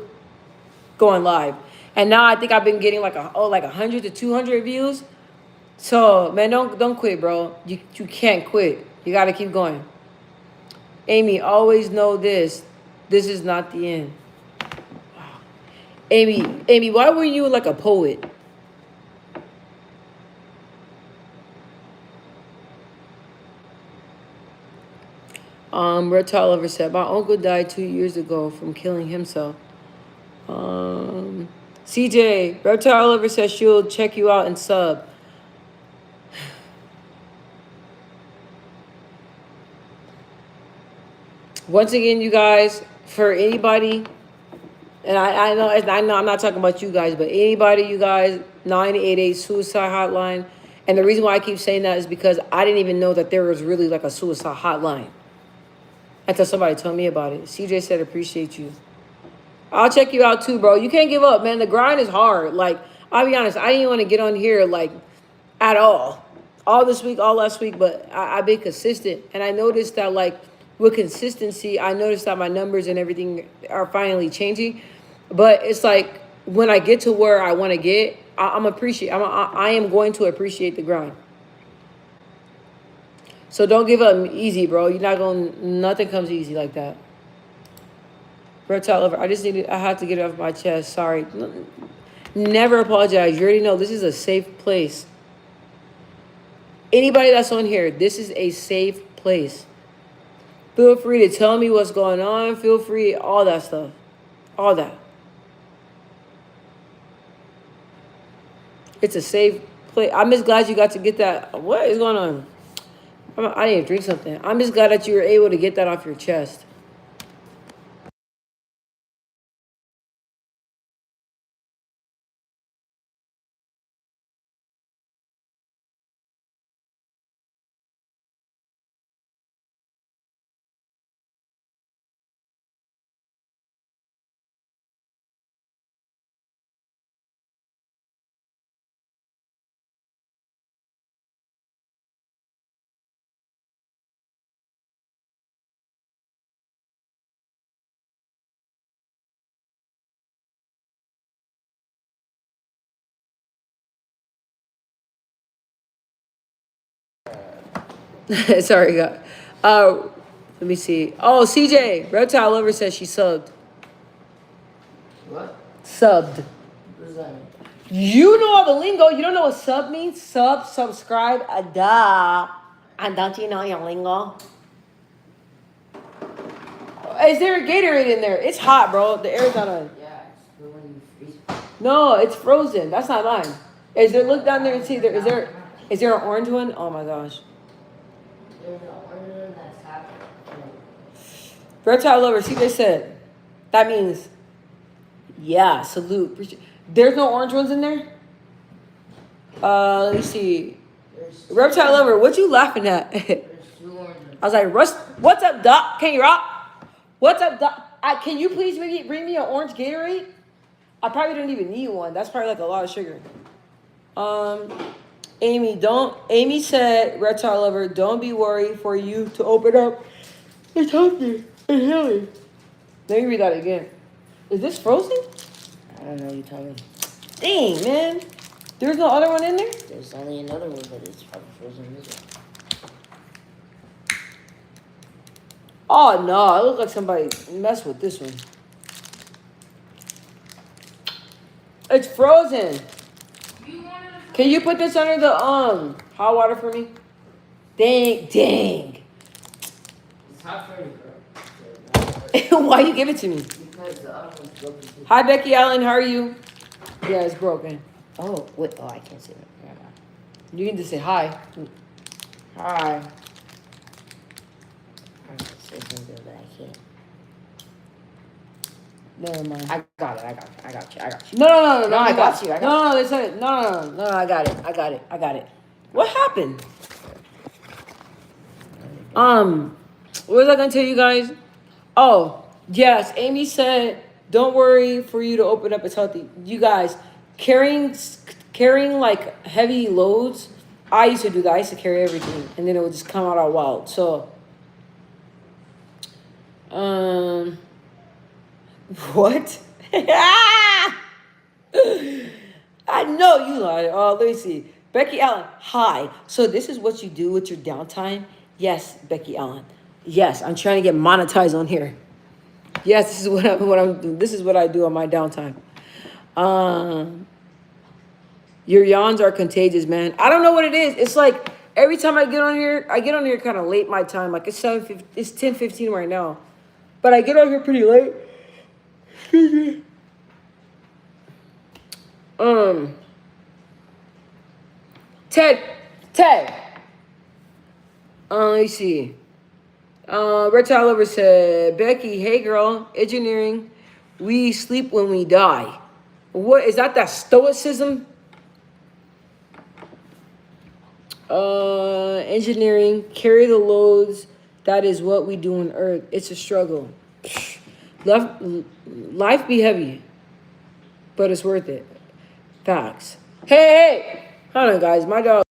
going live. And now I think I've been getting like 100 to 200 views. So man, don't quit, bro. You can't quit. You gotta keep going. Amy, always know this. This is not the end. Amy, why were you like a poet? Reptile Lover said, my uncle died 2 years ago from killing himself. CJ, Reptile Lover says she'll check you out and sub. Once again, you guys, for anybody, and I know I'm not talking about you guys, but anybody, you guys, 988 suicide hotline. And the reason why I keep saying that is because I didn't even know that there was really like a suicide hotline until somebody told me about it. CJ said, appreciate you. I'll check you out too, bro. You can't give up, man. The grind is hard. Like, I'll be honest, I didn't want to get on here like at all this week, all last week, but I've been consistent. And I noticed that like with consistency, I noticed that my numbers and everything are finally changing. But it's like when I get to where I want to get, I am going to appreciate the grind. So don't give up easy, bro. Nothing comes easy like that. Reptile Lover, I had to get it off my chest. Sorry. Never apologize. You already know this is a safe place. Anybody that's on here, this is a safe place. Feel free to tell me what's going on. Feel free, all that stuff. All that. It's a safe place. I'm just glad you got to get that. What is going on? I didn't drink something. I'm just glad that you were able to get that off your chest. Sorry, God. Let me see. Oh, CJ, Reptile Lover says she subbed. What? Subbed. What does that mean? You know all the lingo. You don't know what sub means? Subscribe, da. And don't you know your lingo? Is there a Gatorade in there? It's hot, bro. The air's not on. Yeah, it's good when you freeze. No, it's frozen. That's not mine. Is there? Look down there and see. Is there an orange one? Oh my gosh. There's an orange one that's half. Reptile Lover, CJ said. That means, yeah, salute. There's no orange ones in there? Let me see. Reptile Lover, what you laughing at? There's 2 orange ones. I was like, Russ, what's up, Doc? Can you rock? What's up, Doc? Can you please bring me an orange Gatorade? I probably don't even need one. That's probably like a lot of sugar. Amy said, Reptile Lover, don't be worried for you to open up. It's healthy. It's healing. Let me read that again. Is this frozen? I don't know, you tell me. Dang, man. There's no other one in there? There's only another one, but it's probably frozen in this one. Oh, no. It looks like somebody messed with this one. It's frozen. Can you put this under the hot water for me? Dang. It's hot for you, bro. Why you give it to me? Because the other one's broken too. Hi, Becky Allen. How are you? Yeah, it's broken. Oh, wait. Oh, I can't say that. Never mind. You need to say hi. Hi. I'm gonna say something, but I can't. Never mind. I got it. No, No, I you got you, I got No, they said it. No, I got it. What happened? What was I gonna tell you guys? Oh, yes, Amy said, "Don't worry for you to open up. It's healthy." You guys, carrying like heavy loads. I used to do that. I used to carry everything, and then it would just come out all wild. So, um, what? I know you lied. Oh, let me see. Becky Allen, hi. So this is what you do with your downtime? Yes, Becky Allen. Yes, I'm trying to get monetized on here. Yes, this is what I'm doing. This is what I do on my downtime. Um, your yawns are contagious, man. I don't know what it is. It's like every time I get on here kind of late my time. Like it's 7:50, it's 10:15 right now. But I get on here pretty late. Excuse me. Um Ted. Ted. Let me see. Red Tie Lover said, Becky, hey girl, engineering. We sleep when we die. What is that? That stoicism? Engineering, carry the loads. That is what we do on Earth. It's a struggle. Life, life be heavy, but it's worth it. Facts. Hey, hold on, guys. My dog.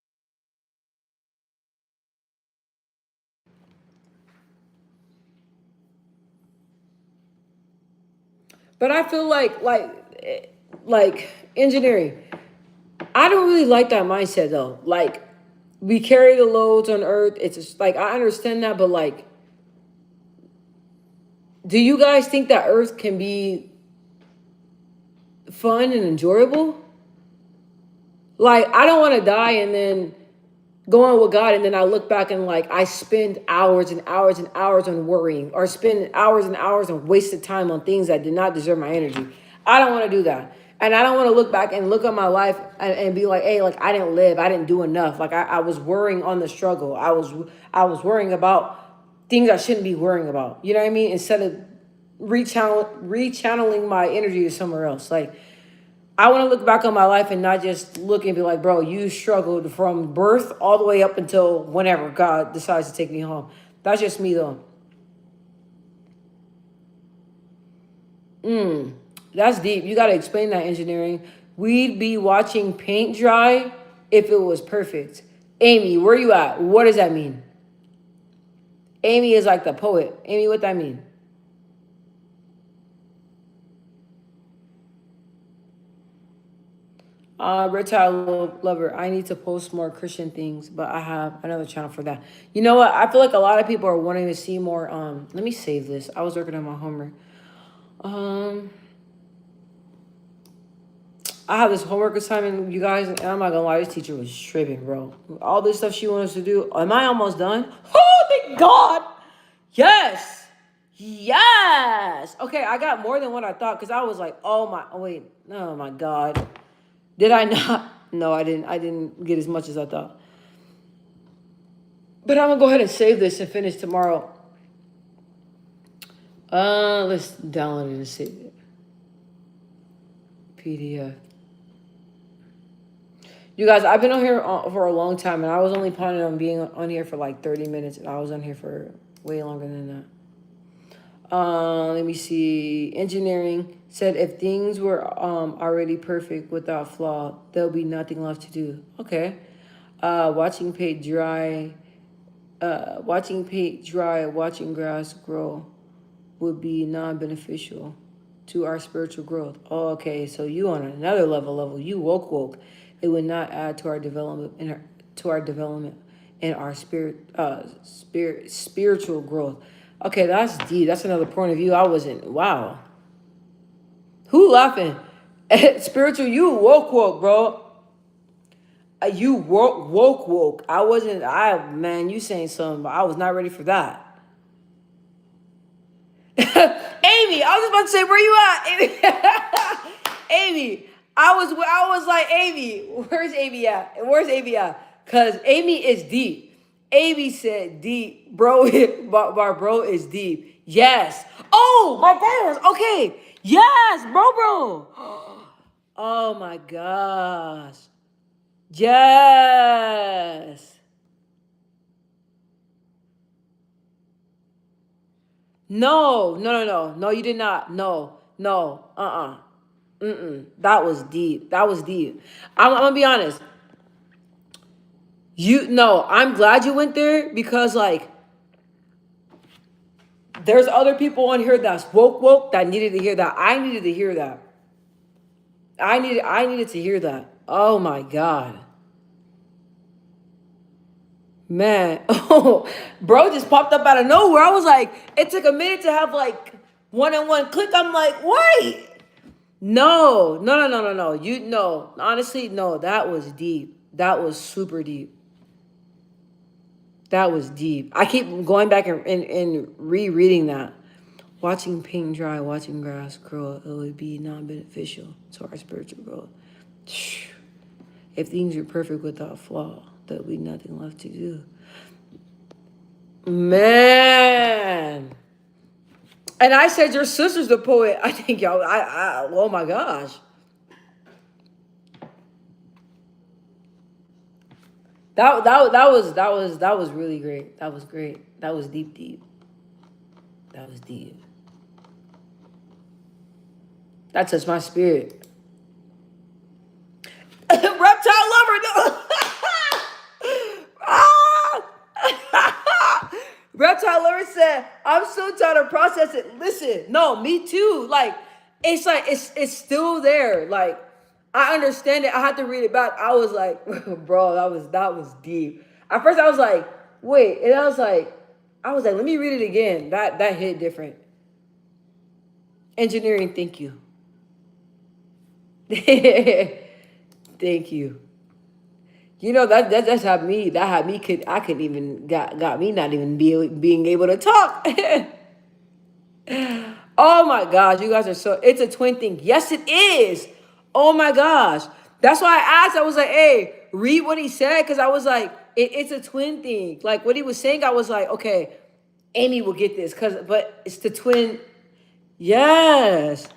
But I feel like engineering. I don't really like that mindset though. Like we carry the loads on Earth. It's just, like I understand that, but like, do you guys think that Earth can be fun and enjoyable? Like I don't want to die and then go on with God, and then I look back and like I spend hours and hours and hours on worrying, or spend hours and hours on wasted time on things that did not deserve my energy. I don't want to do that. And I don't want to look back and look at my life and be like, hey, like I didn't live, I didn't do enough. Like I was worrying on the struggle. I was worrying about things I shouldn't be worrying about. You know what I mean? Instead of rechanneling my energy to somewhere else. Like I want to look back on my life and not just look and be like, bro, you struggled from birth all the way up until whenever God decides to take me home. That's just me, though. That's deep. You got to explain that, engineering. We'd be watching paint dry if it was perfect. Amy, where you at? What does that mean? Amy is like the poet. Amy, what that mean? Reptile lover, I need to post more Christian things, but I have another channel for that. You know what? I feel like a lot of people are wanting to see more. Let me save this. I was working on my homework. Um, I have this homework assignment, you guys, and I'm not gonna lie, this teacher was tripping, bro. All this stuff she wants us to do. Am I almost done? Oh, thank God! Yes, yes. Okay, I got more than what I thought because I was like, oh wait, oh my God. Did I not? No, I didn't. I didn't get as much as I thought. But I'm gonna go ahead and save this and finish tomorrow. Let's download it and save it. PDF. You guys, I've been on here for a long time, and I was only planning on being on here for like 30 minutes, and I was on here for way longer than that. Let me see. Engineering said if things were already perfect without flaw, there'll be nothing left to do. Okay. Watching paint dry, watching grass grow would be non-beneficial to our spiritual growth. Oh, okay, so you on another level. You woke. It would not add to our development and our spiritual growth. Okay, that's deep. That's another point of view. I wasn't. Wow. Who laughing? Spiritual, you woke, bro. You woke. I wasn't. Man, you saying something, but I was not ready for that. Amy, I was about to say, where you at? Amy, I was like, Amy, where's Amy at? Cause Amy is deep. Amy said deep, bro. My bro is deep. Yes. Oh, my bones. Okay. Yes, bro. Oh my gosh. Yes. No, you did not. No. That was deep. That was deep. I'm gonna be honest. I'm glad you went there because like there's other people on here that's woke that needed to hear that. I needed to hear that. I needed to hear that. Oh my God. Man. Oh, bro just popped up out of nowhere. I was like, it took a minute to have like one-on-one click. I'm like, wait. No. You no, honestly, no, that was deep. That was super deep. That was deep. I keep going back and rereading that. Watching paint dry, watching grass grow, it would be non-beneficial to our spiritual growth. If things were perfect without flaw, there would be nothing left to do. Man. And I said your sister's the poet. I think y'all oh my gosh. That was really great. That was great. That was deep. That was deep. That touched my spirit. Reptile lover, no. Reptile lover said, "I'm still trying to process it." Listen, no, me too. Like it's still there. Like I understand it. I had to read it back. I was like, bro, that was deep. At first, I was like, wait, and I was like, let me read it again. That hit different. Engineering, thank you. Thank you. You know that's had me could I couldn't even got me not even being able to talk. Oh my gosh, you guys are so it's a twin thing. Yes, it is. Oh my gosh. That's why I asked. I was like, hey, read what he said, because I was like, it's a twin thing. Like what he was saying, I was like, okay, Amy will get this, but it's the twin. Yes.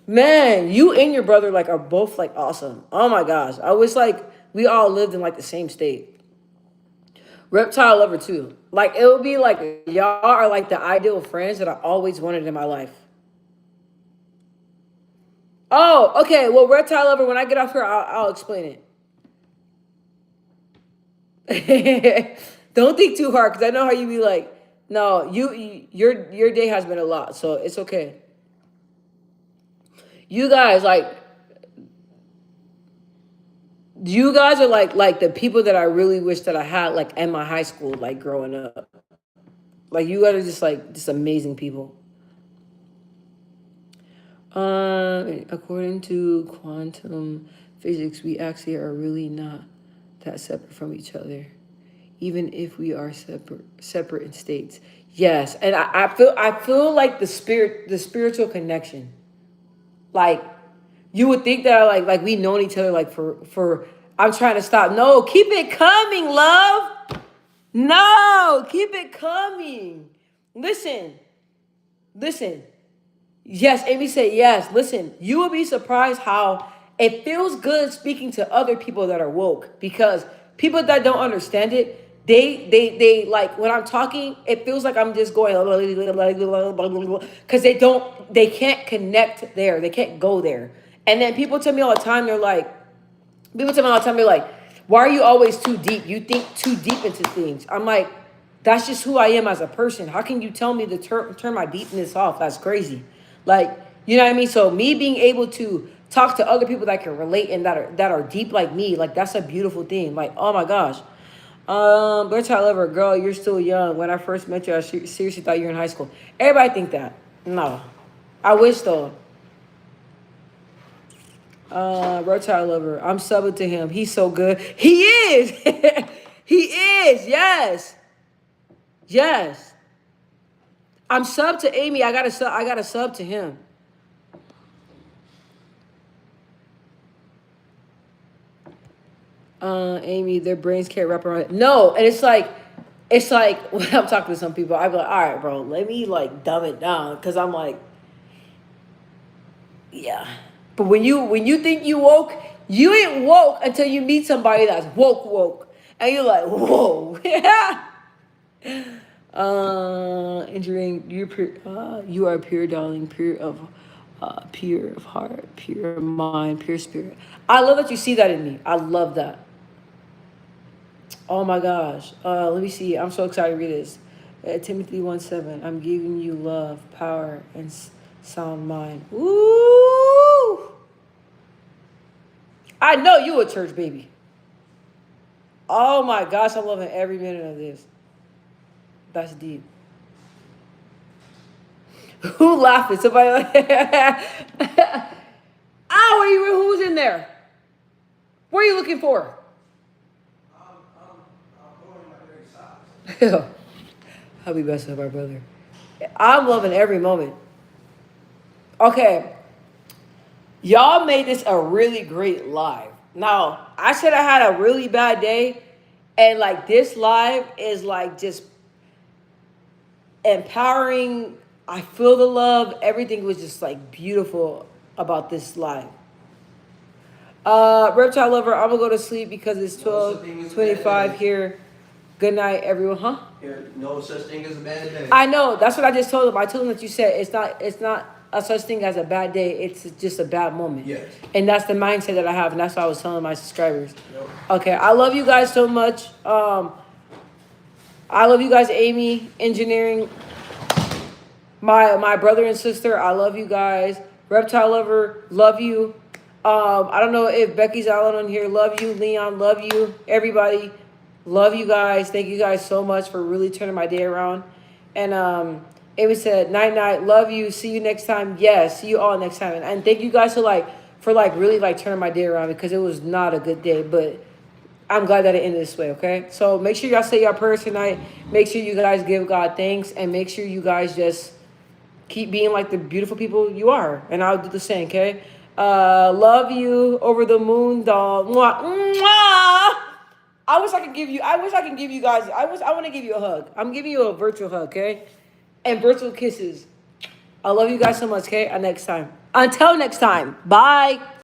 Man, you and your brother like are both like awesome. Oh my gosh. I wish like we all lived in like the same state. Reptile lover too. Like it would be like y'all are like the ideal friends that I always wanted in my life. Oh, okay. Well, reptile lover, when I get off here, I'll explain it. Don't think too hard, because I know how you be like. No, your day has been a lot, so it's okay. You guys like you guys are like the people that I really wish that I had like in my high school, like growing up. Like you guys are just amazing people. According to quantum physics, we actually are really not that separate from each other, even if we are separate in states. Yes, and I feel like the spiritual connection. Like you would think that like we known each other like for I'm trying to stop. No, keep it coming, love. No, keep it coming. Listen. Yes, Amy said yes. Listen, you will be surprised how it feels good speaking to other people that are woke, because people that don't understand it, they like when I'm talking, it feels like I'm just going because they can't connect there. They can't go there. And then people tell me all the time, they're like, why are you always too deep? You think too deep into things. I'm like, that's just who I am as a person. How can you tell me to turn my deepness off? That's crazy. Like, you know what I mean? So me being able to talk to other people that can relate and that are deep like me, like that's a beautiful thing. Like, oh my gosh. But however, girl, you're still young. When I first met you, I seriously thought you were in high school. Everybody think that. No. I wish though. Reptile lover. I'm subbing to him. He's so good. He is. He is. Yes. I'm sub to Amy. I got to sub to him. Amy, their brains can't wrap around it. No, and it's like when I'm talking to some people, I go, all right, bro, let me like dumb it down, because I'm like, Yeah. But when you think you woke, you ain't woke until you meet somebody that's woke. And you're like, whoa. Yeah. Entering you are pure, darling, pure of heart, pure of mind, pure spirit. I love that you see that in me. I love that. Oh my gosh. Let me see. I'm so excited to read this. Timothy 1:7. I'm giving you love, power, and sound mind. Woo! I know you a church baby. Oh my gosh, I'm loving every minute of this. That's deep. Who laughing? Somebody like, who's in there? What are you looking for? I'll be best of our brother. I'm loving every moment. Okay. Y'all made this a really great live. Now, I said I had a really bad day, and like this live is like just empowering. I feel the love. Everything was just like beautiful about this live. Reptile lover, I'm gonna go to sleep because it's 12:25 here. Good night, everyone. Huh? No such thing as a bad day. I know. That's what I just told him. I told him that you said it's not a such thing as a bad day. It's just a bad moment. Yes. And that's the mindset that I have, and that's what I was telling my subscribers. Yep. Okay, I love you guys so much. I love you guys, Amy, engineering. My brother and sister, I love you guys. Reptile lover, love you. I don't know if Becky's Allen on here. Love you, Leon. Love you, everybody. Love you guys. Thank you guys so much for really turning my day around. And Amy said, night night. Love you. See you next time. Yes, see you all next time. And thank you guys for really turning my day around because it was not a good day, but I'm glad that it ended this way. Okay, so make sure y'all say your prayers tonight. Make sure you guys give God thanks, and make sure you guys just keep being like the beautiful people you are. And I'll do the same. Okay. Love you over the moon, doll. Mwah, mwah. I wish I can give you guys. I want to give you a hug. I'm giving you a virtual hug, okay? And virtual kisses. I love you guys so much, okay? Until next time. Bye.